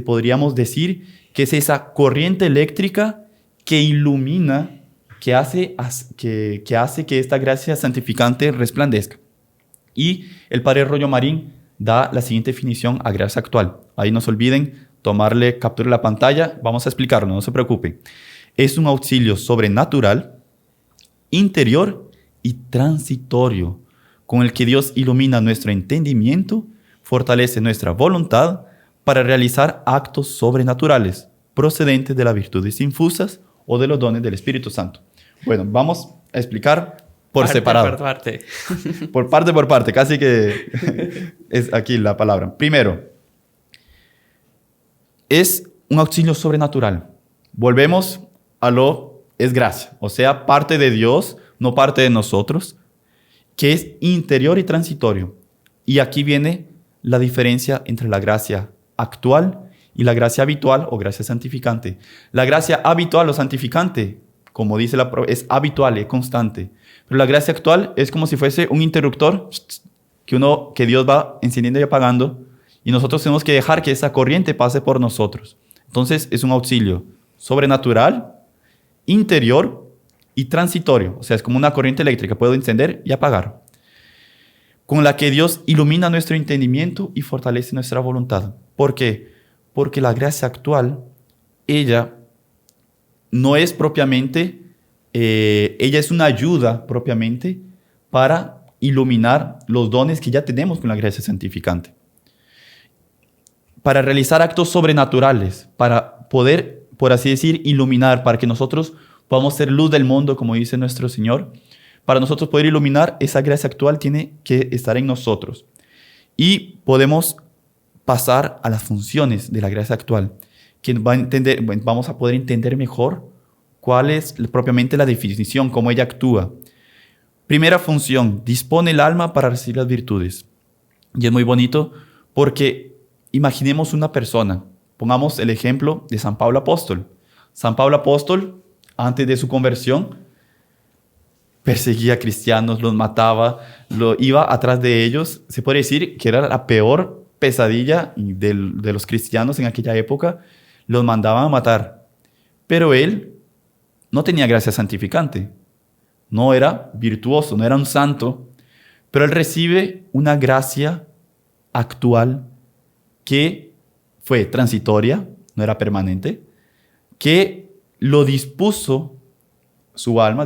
podríamos decir, que es esa corriente eléctrica que ilumina, que hace que esta gracia santificante resplandezca. Y el padre Rollo Marín da la siguiente definición a gracia actual. Ahí no se olviden tomarle captura de la pantalla. Vamos a explicarlo, no se preocupen. Es un auxilio sobrenatural, interior y transitorio, con el que Dios ilumina nuestro entendimiento, fortalece nuestra voluntad para realizar actos sobrenaturales, procedentes de las virtudes infusas o de los dones del Espíritu Santo. Bueno, vamos a explicar por separado. Por parte, casi que es aquí la palabra. Primero, es un auxilio sobrenatural. Volvemos es gracia, o sea, parte de Dios, no parte de nosotros, que es interior y transitorio. Y aquí viene la diferencia entre la gracia actual y la gracia habitual o gracia santificante. La gracia habitual o santificante, como dice es habitual, es constante. Pero la gracia actual es como si fuese un interruptor que Dios va encendiendo y apagando, y nosotros tenemos que dejar que esa corriente pase por nosotros. Entonces es un auxilio sobrenatural, interior y transitorio. O sea, es como una corriente eléctrica, puedo encender y apagar, con la que Dios ilumina nuestro entendimiento y fortalece nuestra voluntad. ¿Por qué? Porque la gracia actual, ella no es propiamente, ella es una ayuda propiamente para iluminar los dones que ya tenemos con la gracia santificante. Para realizar actos sobrenaturales, para poder, por así decir, iluminar, para que nosotros podamos ser luz del mundo, como dice nuestro Señor. Para nosotros poder iluminar, esa gracia actual tiene que estar en nosotros. Y podemos pasar a las funciones de la gracia actual, que vamos a poder entender mejor cuál es propiamente la definición, cómo ella actúa. Primera función, dispone el alma para recibir las virtudes. Y es muy bonito porque imaginemos una persona. Pongamos el ejemplo de San Pablo Apóstol. San Pablo Apóstol, antes de su conversión, perseguía a cristianos, los mataba, iba atrás de ellos. Se puede decir que era la peor pesadilla de los cristianos en aquella época. Los mandaban a matar. Pero él no tenía gracia santificante. No era virtuoso, no era un santo. Pero él recibe una gracia actual que fue transitoria, no era permanente, que lo dispuso su alma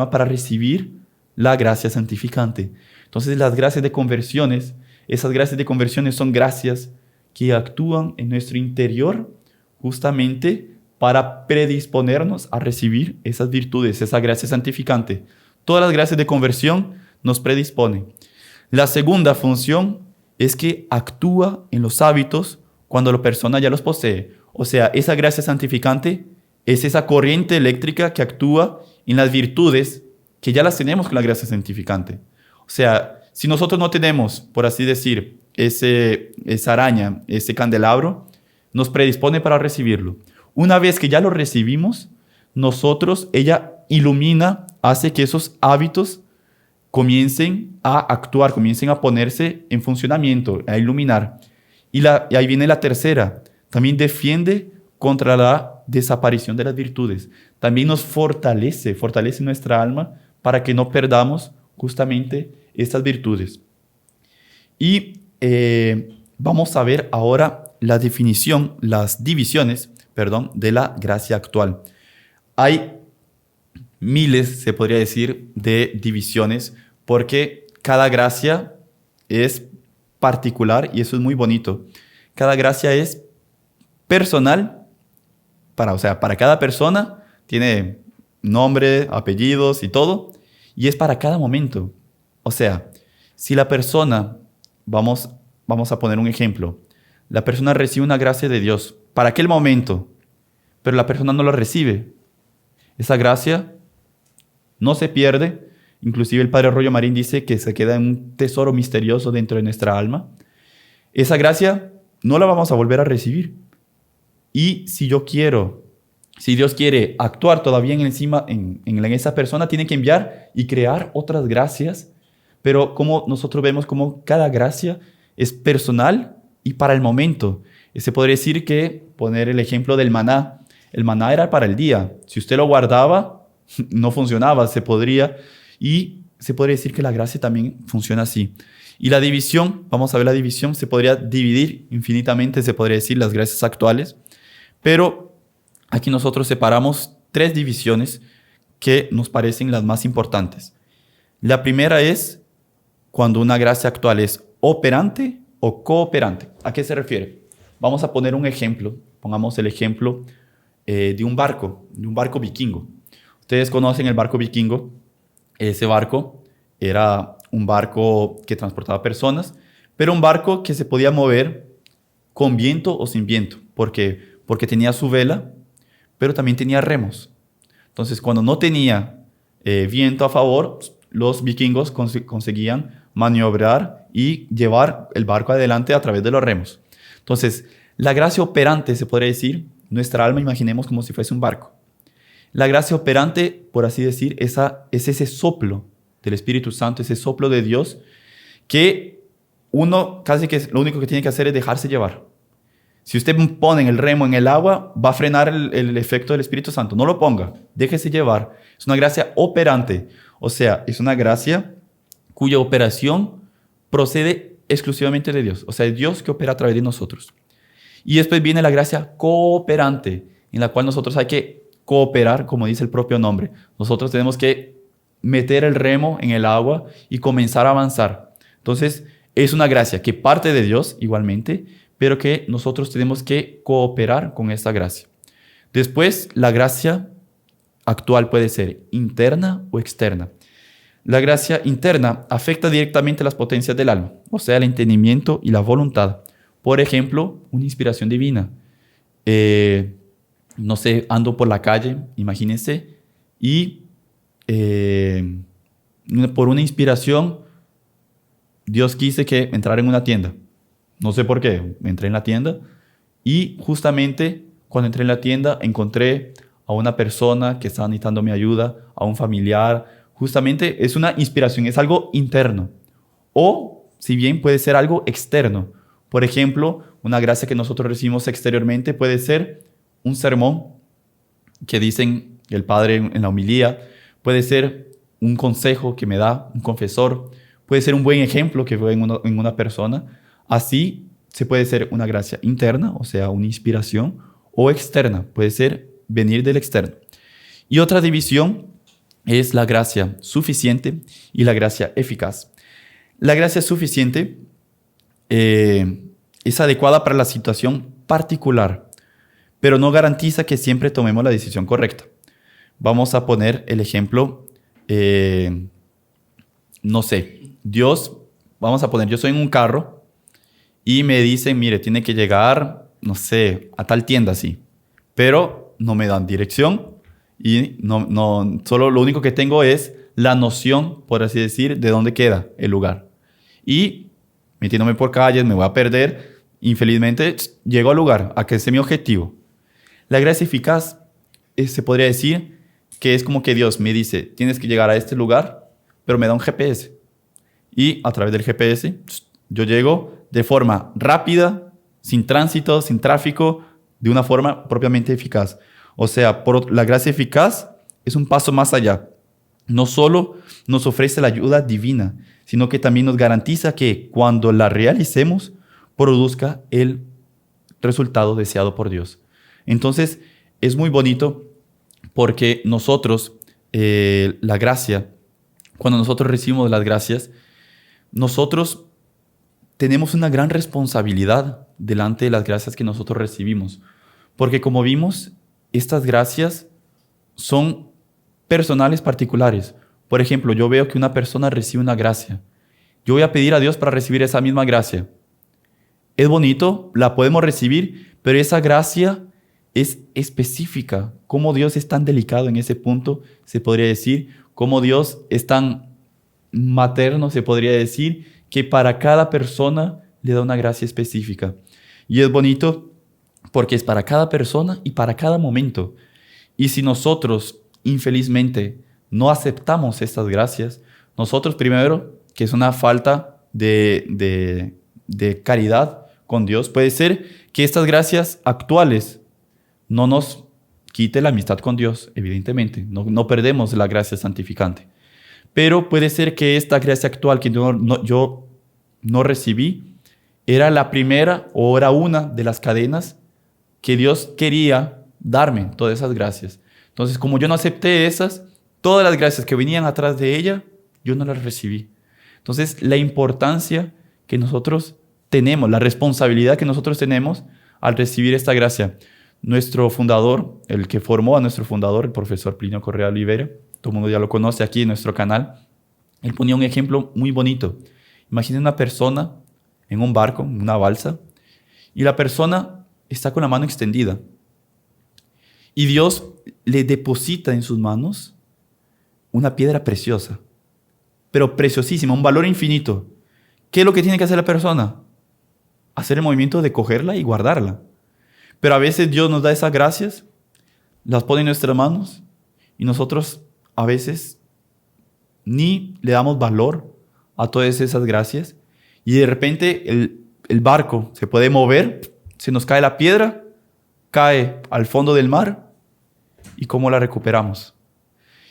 para recibir la gracia santificante. Entonces las gracias de conversiones, esas gracias de conversiones son gracias que actúan en nuestro interior justamente para predisponernos a recibir esas virtudes, esa gracia santificante. Todas las gracias de conversión nos predisponen. La segunda función es que actúa en los hábitos cuando la persona ya los posee. O sea, esa gracia santificante es esa corriente eléctrica que actúa en las virtudes que ya las tenemos con la gracia santificante. O sea, si nosotros no tenemos, por así decir, esa araña, ese candelabro, nos predispone para recibirlo. Una vez que ya lo recibimos, ella ilumina, hace que esos hábitos comiencen a actuar, comiencen a ponerse en funcionamiento, a iluminar. Y ahí viene la tercera, también defiende contra la desaparición de las virtudes. También nos fortalece nuestra alma para que no perdamos justamente estas virtudes. Y vamos a ver ahora las divisiones, de la gracia actual. Hay miles, se podría decir, de divisiones, porque cada gracia es particular y eso es muy bonito. Cada gracia es personal, para cada persona, tiene nombre, apellidos y todo, y es para cada momento. O sea, si la persona, vamos a poner un ejemplo, la persona recibe una gracia de Dios para aquel momento, pero la persona no la recibe. Esa gracia no se pierde. Inclusive el Padre Rollo Marín dice que se queda en un tesoro misterioso dentro de nuestra alma. Esa gracia no la vamos a volver a recibir. Y si Dios quiere actuar todavía en esa persona, tiene que enviar y crear otras gracias. Pero como nosotros vemos como cada gracia es personal y para el momento. Se podría decir que, poner el ejemplo del maná, el maná era para el día. Si usted lo guardaba, no funcionaba, y se podría decir que la gracia también funciona así. Y la división, vamos a ver la división, se podría dividir infinitamente, se podría decir, las gracias actuales. Pero aquí nosotros separamos 3 divisiones que nos parecen las más importantes. La primera es cuando una gracia actual es operante o cooperante. ¿A qué se refiere? Vamos a poner un ejemplo. Pongamos el ejemplo de un barco vikingo. Ustedes conocen el barco vikingo. Ese barco era un barco que transportaba personas, pero un barco que se podía mover con viento o sin viento. ¿Por qué? Porque tenía su vela, pero también tenía remos. Entonces, cuando no tenía viento a favor, los vikingos conseguían maniobrar y llevar el barco adelante a través de los remos. Entonces, la gracia operante, se podría decir, nuestra alma imaginemos como si fuese un barco. La gracia operante, por así decir, es ese soplo del Espíritu Santo, ese soplo de Dios, que uno casi que lo único que tiene que hacer es dejarse llevar. Si usted pone el remo en el agua, va a frenar el efecto del Espíritu Santo. No lo ponga, déjese llevar. Es una gracia operante, o sea, es una gracia cuya operación procede exclusivamente de Dios. O sea, es Dios que opera a través de nosotros. Y después viene la gracia cooperante, en la cual nosotros hay que cooperar, como dice el propio nombre. Nosotros tenemos que meter el remo en el agua y comenzar a avanzar. Entonces, es una gracia que parte de Dios igualmente, pero que nosotros tenemos que cooperar con esta gracia. Después, la gracia actual puede ser interna o externa. La gracia interna afecta directamente las potencias del alma, o sea, el entendimiento y la voluntad. Por ejemplo, una inspiración divina. No sé, ando por la calle, imagínense, y por una inspiración, Dios quise que entrara en una tienda. No sé por qué, entré en la tienda y justamente cuando entré en la tienda encontré a una persona que estaba necesitando mi ayuda, a un familiar. Justamente es una inspiración, es algo interno. O, si bien puede ser algo externo. Por ejemplo, una gracia que nosotros recibimos exteriormente puede ser un sermón que dicen el padre en la homilía. Puede ser un consejo que me da un confesor. Puede ser un buen ejemplo que veo en una persona. Así se puede ser una gracia interna, o sea, una inspiración, o externa. Puede ser venir del externo. Y otra división es la gracia suficiente y la gracia eficaz. La gracia suficiente es adecuada para la situación particular, pero no garantiza que siempre tomemos la decisión correcta. Vamos a poner el ejemplo, no sé, yo soy en un carro y me dicen, mire, tiene que llegar, no sé, a tal tienda así, pero no me dan dirección. Y no, solo lo único que tengo es la noción, por así decir, de dónde queda el lugar. Y metiéndome por calles, me voy a perder. Infelizmente, llego al lugar, a que ese es mi objetivo. La gracia eficaz se podría decir que es como que Dios me dice, tienes que llegar a este lugar pero me da un GPS. Y a través del GPS yo llego de forma rápida, sin tránsito, sin tráfico, de una forma propiamente eficaz. O sea, la gracia eficaz es un paso más allá. No solo nos ofrece la ayuda divina, sino que también nos garantiza que cuando la realicemos, produzca el resultado deseado por Dios. Entonces, es muy bonito porque nosotros, la gracia, cuando nosotros recibimos las gracias, nosotros tenemos una gran responsabilidad delante de las gracias que nosotros recibimos. Porque como vimos, estas gracias son personales particulares. Por ejemplo, yo veo que una persona recibe una gracia. Yo voy a pedir a Dios para recibir esa misma gracia. Es bonito, la podemos recibir, pero esa gracia es específica. Cómo Dios es tan delicado en ese punto, se podría decir. Cómo Dios es tan materno, se podría decir, que para cada persona le da una gracia específica. Y es bonito porque es para cada persona y para cada momento. Y si nosotros, infelizmente, no aceptamos estas gracias, nosotros primero, que es una falta de caridad con Dios, puede ser que estas gracias actuales no nos quite la amistad con Dios, evidentemente. No perdemos la gracia santificante. Pero puede ser que esta gracia actual que yo no recibí era la primera o era una de las cadenas que Dios quería darme, todas esas gracias. Entonces, como yo no acepté esas, todas las gracias que venían atrás de ella, yo no las recibí. Entonces, la importancia que nosotros tenemos, la responsabilidad que nosotros tenemos al recibir esta gracia. Nuestro fundador, el que formó a nuestro fundador, el profesor Plinio Correa Olivera, todo el mundo ya lo conoce aquí en nuestro canal, él ponía un ejemplo muy bonito. Imaginen una persona en un barco, en una balsa, y la persona está con la mano extendida. Y Dios le deposita en sus manos una piedra preciosa, pero preciosísima, un valor infinito. ¿Qué es lo que tiene que hacer la persona? Hacer el movimiento de cogerla y guardarla. Pero a veces Dios nos da esas gracias, las pone en nuestras manos y nosotros a veces ni le damos valor a todas esas gracias y de repente el barco se puede mover, se nos cae la piedra, cae al fondo del mar y cómo la recuperamos.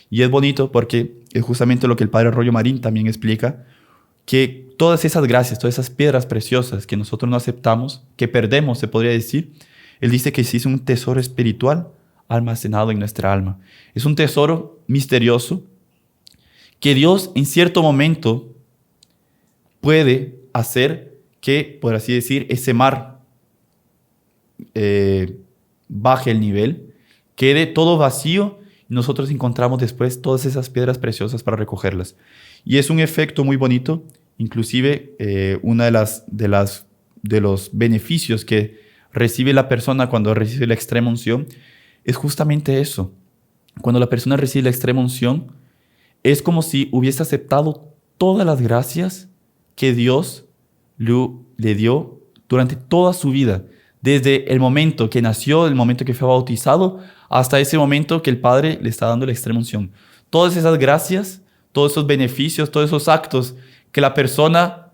Y es bonito porque es justamente lo que el padre Arroyo Marín también explica, que todas esas gracias, todas esas piedras preciosas que nosotros no aceptamos, que perdemos, se podría decir, él dice que sí es un tesoro espiritual almacenado en nuestra alma. Es un tesoro misterioso que Dios en cierto momento puede hacer que, por así decir, ese mar baje el nivel, quede todo vacío y nosotros encontramos después todas esas piedras preciosas para recogerlas. Y es un efecto muy bonito, inclusive uno de los beneficios que recibe la persona cuando recibe la extrema unción es justamente eso. Cuando la persona recibe la extrema unción, es como si hubiese aceptado todas las gracias que Dios le dio durante toda su vida. Desde el momento que nació, el momento que fue bautizado, hasta ese momento que el Padre le está dando la extrema unción. Todas esas gracias, todos esos beneficios, todos esos actos que la persona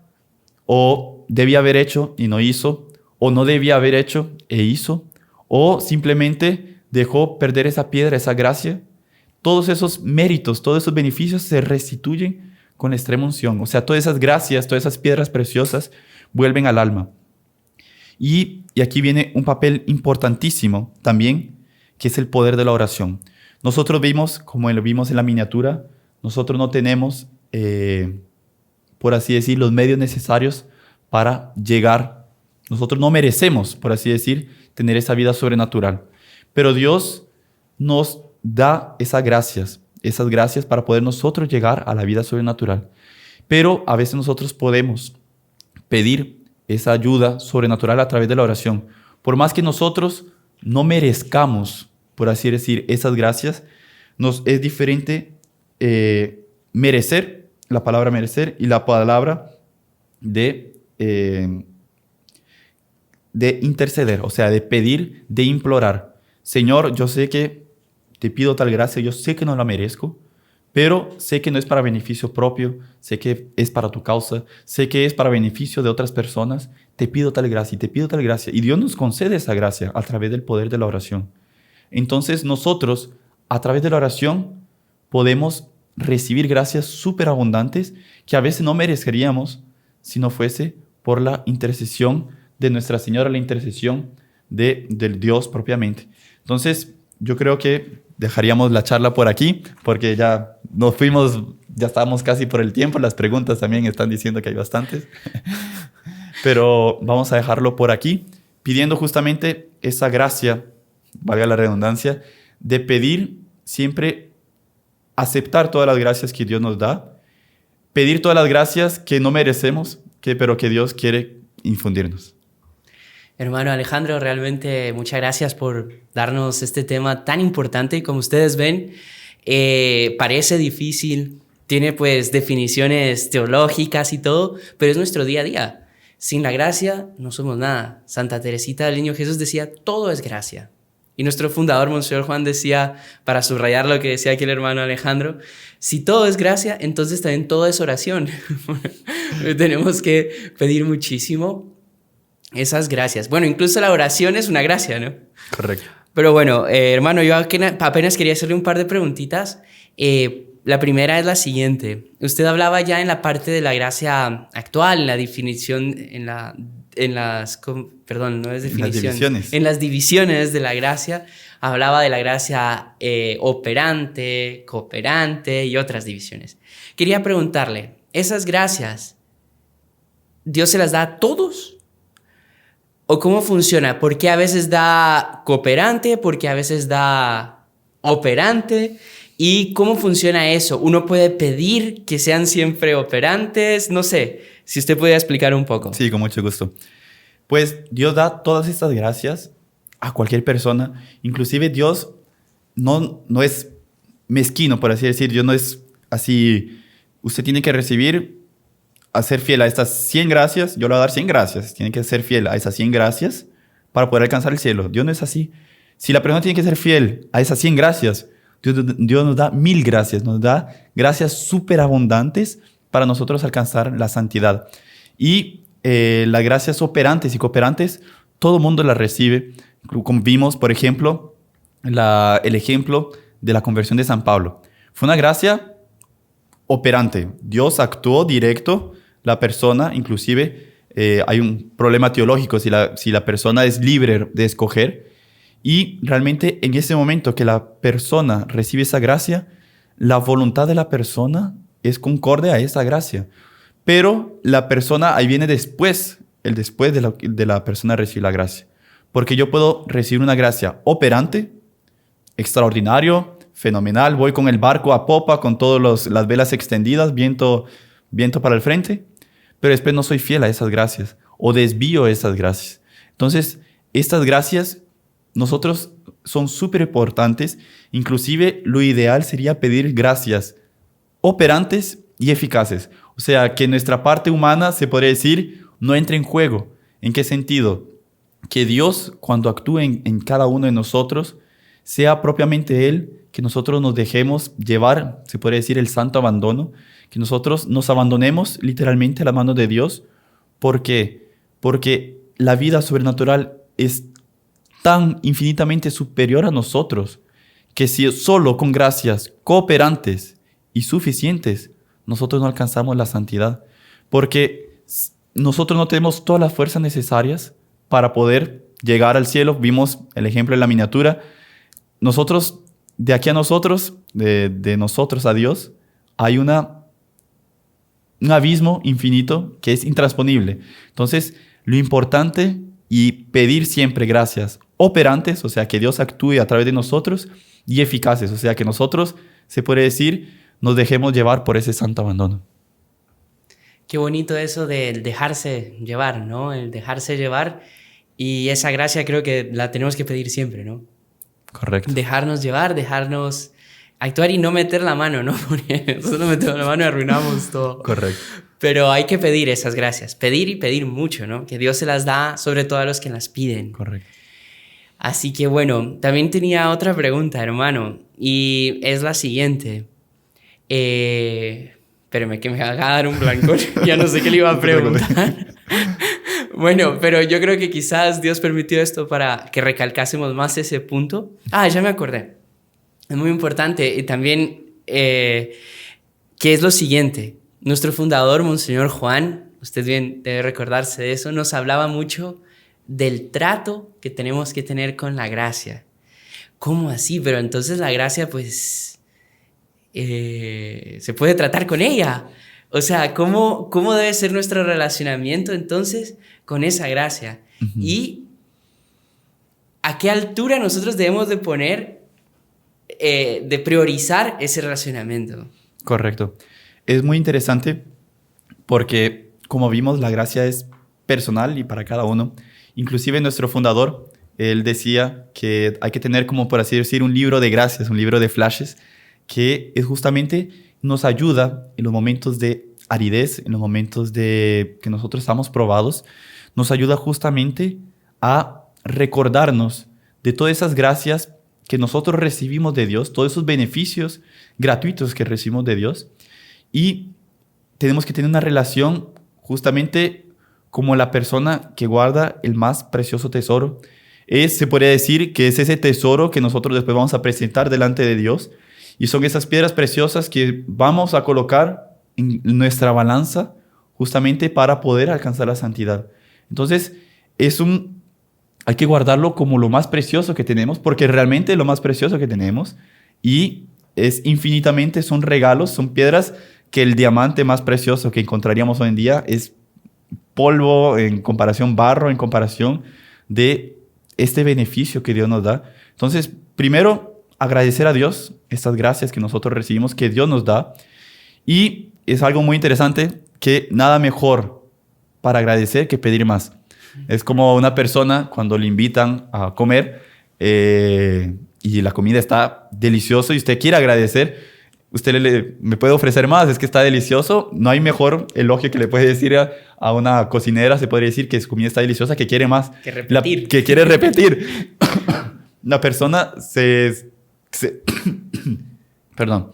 o debía haber hecho y no hizo, o no debía haber hecho e hizo, o simplemente dejó perder esa piedra, esa gracia. Todos esos méritos, todos esos beneficios se restituyen con la extrema unción. O sea, todas esas gracias, todas esas piedras preciosas vuelven al alma. Y aquí viene un papel importantísimo también, que es el poder de la oración. Nosotros vimos, como lo vimos en la miniatura, nosotros no tenemos, por así decir, los medios necesarios para llegar. Nosotros no merecemos, por así decir, tener esa vida sobrenatural. Pero Dios nos da esas gracias para poder nosotros llegar a la vida sobrenatural. Pero a veces nosotros podemos pedir esa ayuda sobrenatural a través de la oración. Por más que nosotros no merezcamos, por así decir, esas gracias, nos es diferente merecer, la palabra merecer y la palabra de interceder, o sea, de pedir, de implorar. Señor, yo sé que te pido tal gracia, yo sé que no la merezco, pero sé que no es para beneficio propio, sé que es para tu causa, sé que es para beneficio de otras personas. Te pido tal gracia y te pido tal gracia. Y Dios nos concede esa gracia a través del poder de la oración. Entonces nosotros, a través de la oración, podemos recibir gracias súper abundantes que a veces no mereceríamos si no fuese por la intercesión de Nuestra Señora, la intercesión del Dios propiamente. Entonces, yo creo que dejaríamos la charla por aquí, porque ya nos fuimos, ya estábamos casi por el tiempo, las preguntas también están diciendo que hay bastantes, pero vamos a dejarlo por aquí, pidiendo justamente esa gracia, valga la redundancia, de pedir siempre, aceptar todas las gracias que Dios nos da, pedir todas las gracias que no merecemos, pero que Dios quiere infundirnos. Hermano Alejandro, realmente muchas gracias por darnos este tema tan importante. Como ustedes ven, parece difícil, tiene pues definiciones teológicas y todo, pero es nuestro día a día. Sin la gracia no somos nada. Santa Teresita del Niño Jesús decía, todo es gracia. Y nuestro fundador, Monseñor Juan, decía, para subrayar lo que decía aquí el hermano Alejandro, si todo es gracia, entonces también todo es oración. Tenemos que pedir muchísimo esas gracias. Bueno, incluso la oración es una gracia, ¿no? Correcto. Pero bueno, hermano, yo apenas quería hacerle un par de preguntitas. La primera es la siguiente. Usted hablaba ya en la parte de la gracia actual, en la definición, en las divisiones de la gracia. Hablaba de la gracia operante, cooperante y otras divisiones. Quería preguntarle, ¿esas gracias Dios se las da a todos? ¿O cómo funciona? ¿Por qué a veces da cooperante? ¿Por qué a veces da operante? ¿Y cómo funciona eso? ¿Uno puede pedir que sean siempre operantes? No sé, si usted pudiera explicar un poco. Sí, con mucho gusto. Pues Dios da todas estas gracias a cualquier persona. Inclusive Dios no es mezquino, por así decir. Dios no es así, usted tiene que recibir, a ser fiel a estas 100 gracias, yo le voy a dar 100 gracias. Tiene que ser fiel a esas 100 gracias para poder alcanzar el cielo. Dios no es así. Si la persona tiene que ser fiel a esas 100 gracias, Dios nos da 1000 gracias, nos da gracias súper abundantes para nosotros alcanzar la santidad. Y las gracias operantes y cooperantes, todo el mundo las recibe. Como vimos, por ejemplo, el ejemplo de la conversión de San Pablo. Fue una gracia operante. Dios actuó directo. La persona, inclusive, hay un problema teológico si la persona es libre de escoger. Y realmente en ese momento que la persona recibe esa gracia, la voluntad de la persona es concorde a esa gracia. Pero la persona, ahí viene después, el después de la persona recibir la gracia. Porque yo puedo recibir una gracia operante, extraordinario, fenomenal. Voy con el barco a popa, con todas las velas extendidas, viento para el frente. Pero después no soy fiel a esas gracias o desvío esas gracias. Entonces, estas gracias nosotros son súper importantes. Inclusive lo ideal sería pedir gracias operantes y eficaces. O sea, que nuestra parte humana, se podría decir, no entre en juego. ¿En qué sentido? Que Dios, cuando actúe en cada uno de nosotros, sea propiamente Él, que nosotros nos dejemos llevar, se podría decir, el santo abandono, que nosotros nos abandonemos literalmente a la mano de Dios. ¿Por qué? Porque la vida sobrenatural es tan infinitamente superior a nosotros, que si solo con gracias cooperantes y suficientes, nosotros no alcanzamos la santidad. Porque nosotros no tenemos todas las fuerzas necesarias para poder llegar al cielo. Vimos el ejemplo en la miniatura. Nosotros, de aquí a nosotros, de nosotros a Dios, hay un abismo infinito que es intransponible. Entonces, lo importante y pedir siempre gracias operantes, o sea, que Dios actúe a través de nosotros, y eficaces, o sea, que nosotros, se puede decir, nos dejemos llevar por ese santo abandono. Qué bonito eso del dejarse llevar, ¿no? El dejarse llevar, y esa gracia creo que la tenemos que pedir siempre, ¿no? Correcto. Dejarnos llevar, dejarnos actuar y no meter la mano, ¿no? Porque nosotros metemos la mano y arruinamos todo. Correcto. Pero hay que pedir esas gracias, pedir y pedir mucho, ¿no? Que Dios se las da sobre todo a los que las piden. Correcto. Así que bueno, también tenía otra pregunta, hermano, y es la siguiente. Espérame que me va a dar un blanco. Ya no sé qué le iba a preguntar. Bueno, pero yo creo que quizás Dios permitió esto para que recalcásemos más ese punto. Ah, ya me acordé. Es muy importante. Y también, que es lo siguiente. Nuestro fundador, Monseñor Juan, usted bien debe recordarse de eso, nos hablaba mucho del trato que tenemos que tener con la gracia. ¿Cómo así? Pero entonces la gracia, pues, se puede tratar con ella. O sea, ¿cómo debe ser nuestro relacionamiento entonces con esa gracia? Uh-huh. Y a qué altura nosotros debemos de poner, de priorizar ese relacionamiento. Correcto. Es muy interesante porque, como vimos, la gracia es personal y para cada uno. Inclusive nuestro fundador, él decía que hay que tener, como por así decir, un libro de gracias, un libro de flashes, que es justamente nos ayuda en los momentos de aridez, en los momentos de que nosotros estamos probados, nos ayuda justamente a recordarnos de todas esas gracias que nosotros recibimos de Dios, todos esos beneficios gratuitos que recibimos de Dios, y tenemos que tener una relación justamente como la persona que guarda el más precioso tesoro. Se podría decir que es ese tesoro que nosotros después vamos a presentar delante de Dios, y son esas piedras preciosas que vamos a colocar en nuestra balanza justamente para poder alcanzar la santidad. Entonces, hay que guardarlo como lo más precioso que tenemos, porque realmente es lo más precioso que tenemos, y son regalos, son piedras que el diamante más precioso que encontraríamos hoy en día es polvo en comparación, barro en comparación de este beneficio que Dios nos da. Entonces, primero, agradecer a Dios estas gracias que nosotros recibimos, que Dios nos da. Y es algo muy interesante que nada mejor para agradecer que pedir más. Es como una persona cuando le invitan a comer y la comida está deliciosa y usted quiere agradecer, usted me puede ofrecer más, es que está delicioso. No hay mejor elogio que le puede decir a una cocinera, se podría decir que su comida está deliciosa, que quiere más. Que repetir. Que quiere repetir. La persona Perdón.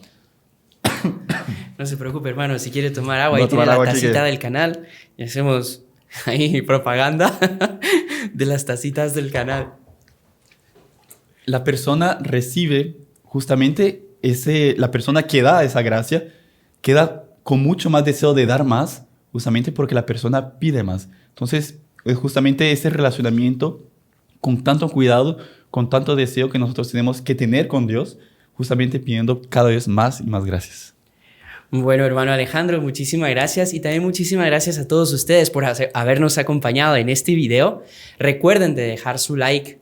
No se preocupe, hermano, si quiere tomar agua, ahí tiene la tacita del canal y hacemos ahí propaganda de las tacitas del canal. La persona recibe justamente la persona que da esa gracia queda con mucho más deseo de dar más, justamente porque la persona pide más. Entonces, es justamente ese relacionamiento con tanto cuidado, con tanto deseo que nosotros tenemos que tener con Dios, justamente pidiendo cada vez más y más gracias. Bueno, hermano Alejandro, muchísimas gracias, y también muchísimas gracias a todos ustedes por habernos acompañado en este video. Recuerden de dejar su like,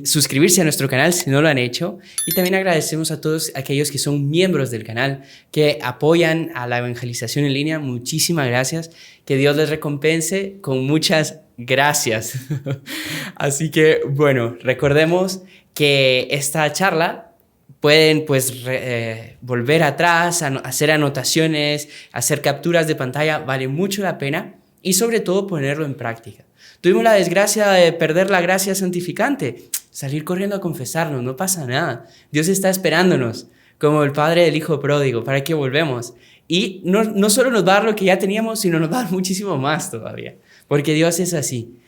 suscribirse a nuestro canal si no lo han hecho, y también agradecemos a todos aquellos que son miembros del canal, que apoyan a la evangelización en línea. Muchísimas gracias, que Dios les recompense con muchas gracias. Así que bueno, recordemos que esta charla pueden pues volver atrás, hacer anotaciones, hacer capturas de pantalla, vale mucho la pena, y sobre todo ponerlo en práctica. Tuvimos la desgracia de perder la gracia santificante, salir corriendo a confesarnos, no pasa nada. Dios está esperándonos, como el padre del hijo pródigo, para que volvemos. Y no solo nos va a dar lo que ya teníamos, sino nos va a dar muchísimo más todavía, porque Dios es así.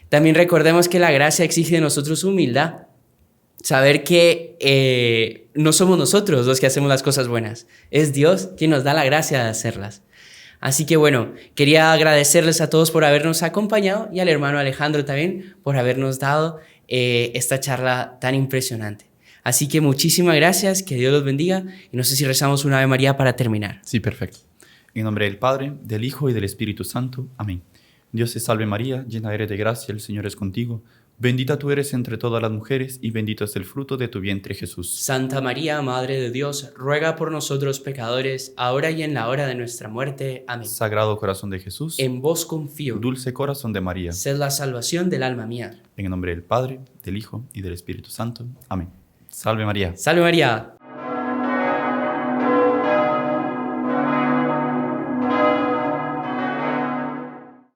También recordemos que la gracia exige de nosotros humildad. Saber que no somos nosotros los que hacemos las cosas buenas, es Dios quien nos da la gracia de hacerlas. Así que bueno, quería agradecerles a todos por habernos acompañado, y al hermano Alejandro también por habernos dado esta charla tan impresionante. Así que muchísimas gracias, que Dios los bendiga, y no sé si rezamos una Ave María para terminar. Sí, perfecto. En nombre del Padre, del Hijo y del Espíritu Santo. Amén. Dios te salve María, llena eres de gracia, el Señor es contigo. Bendita tú eres entre todas las mujeres, y bendito es el fruto de tu vientre, Jesús. Santa María, Madre de Dios, ruega por nosotros pecadores, ahora y en la hora de nuestra muerte. Amén. Sagrado corazón de Jesús, en vos confío. Dulce corazón de María, sed la salvación del alma mía. En el nombre del Padre, del Hijo y del Espíritu Santo. Amén. Salve María. Salve María.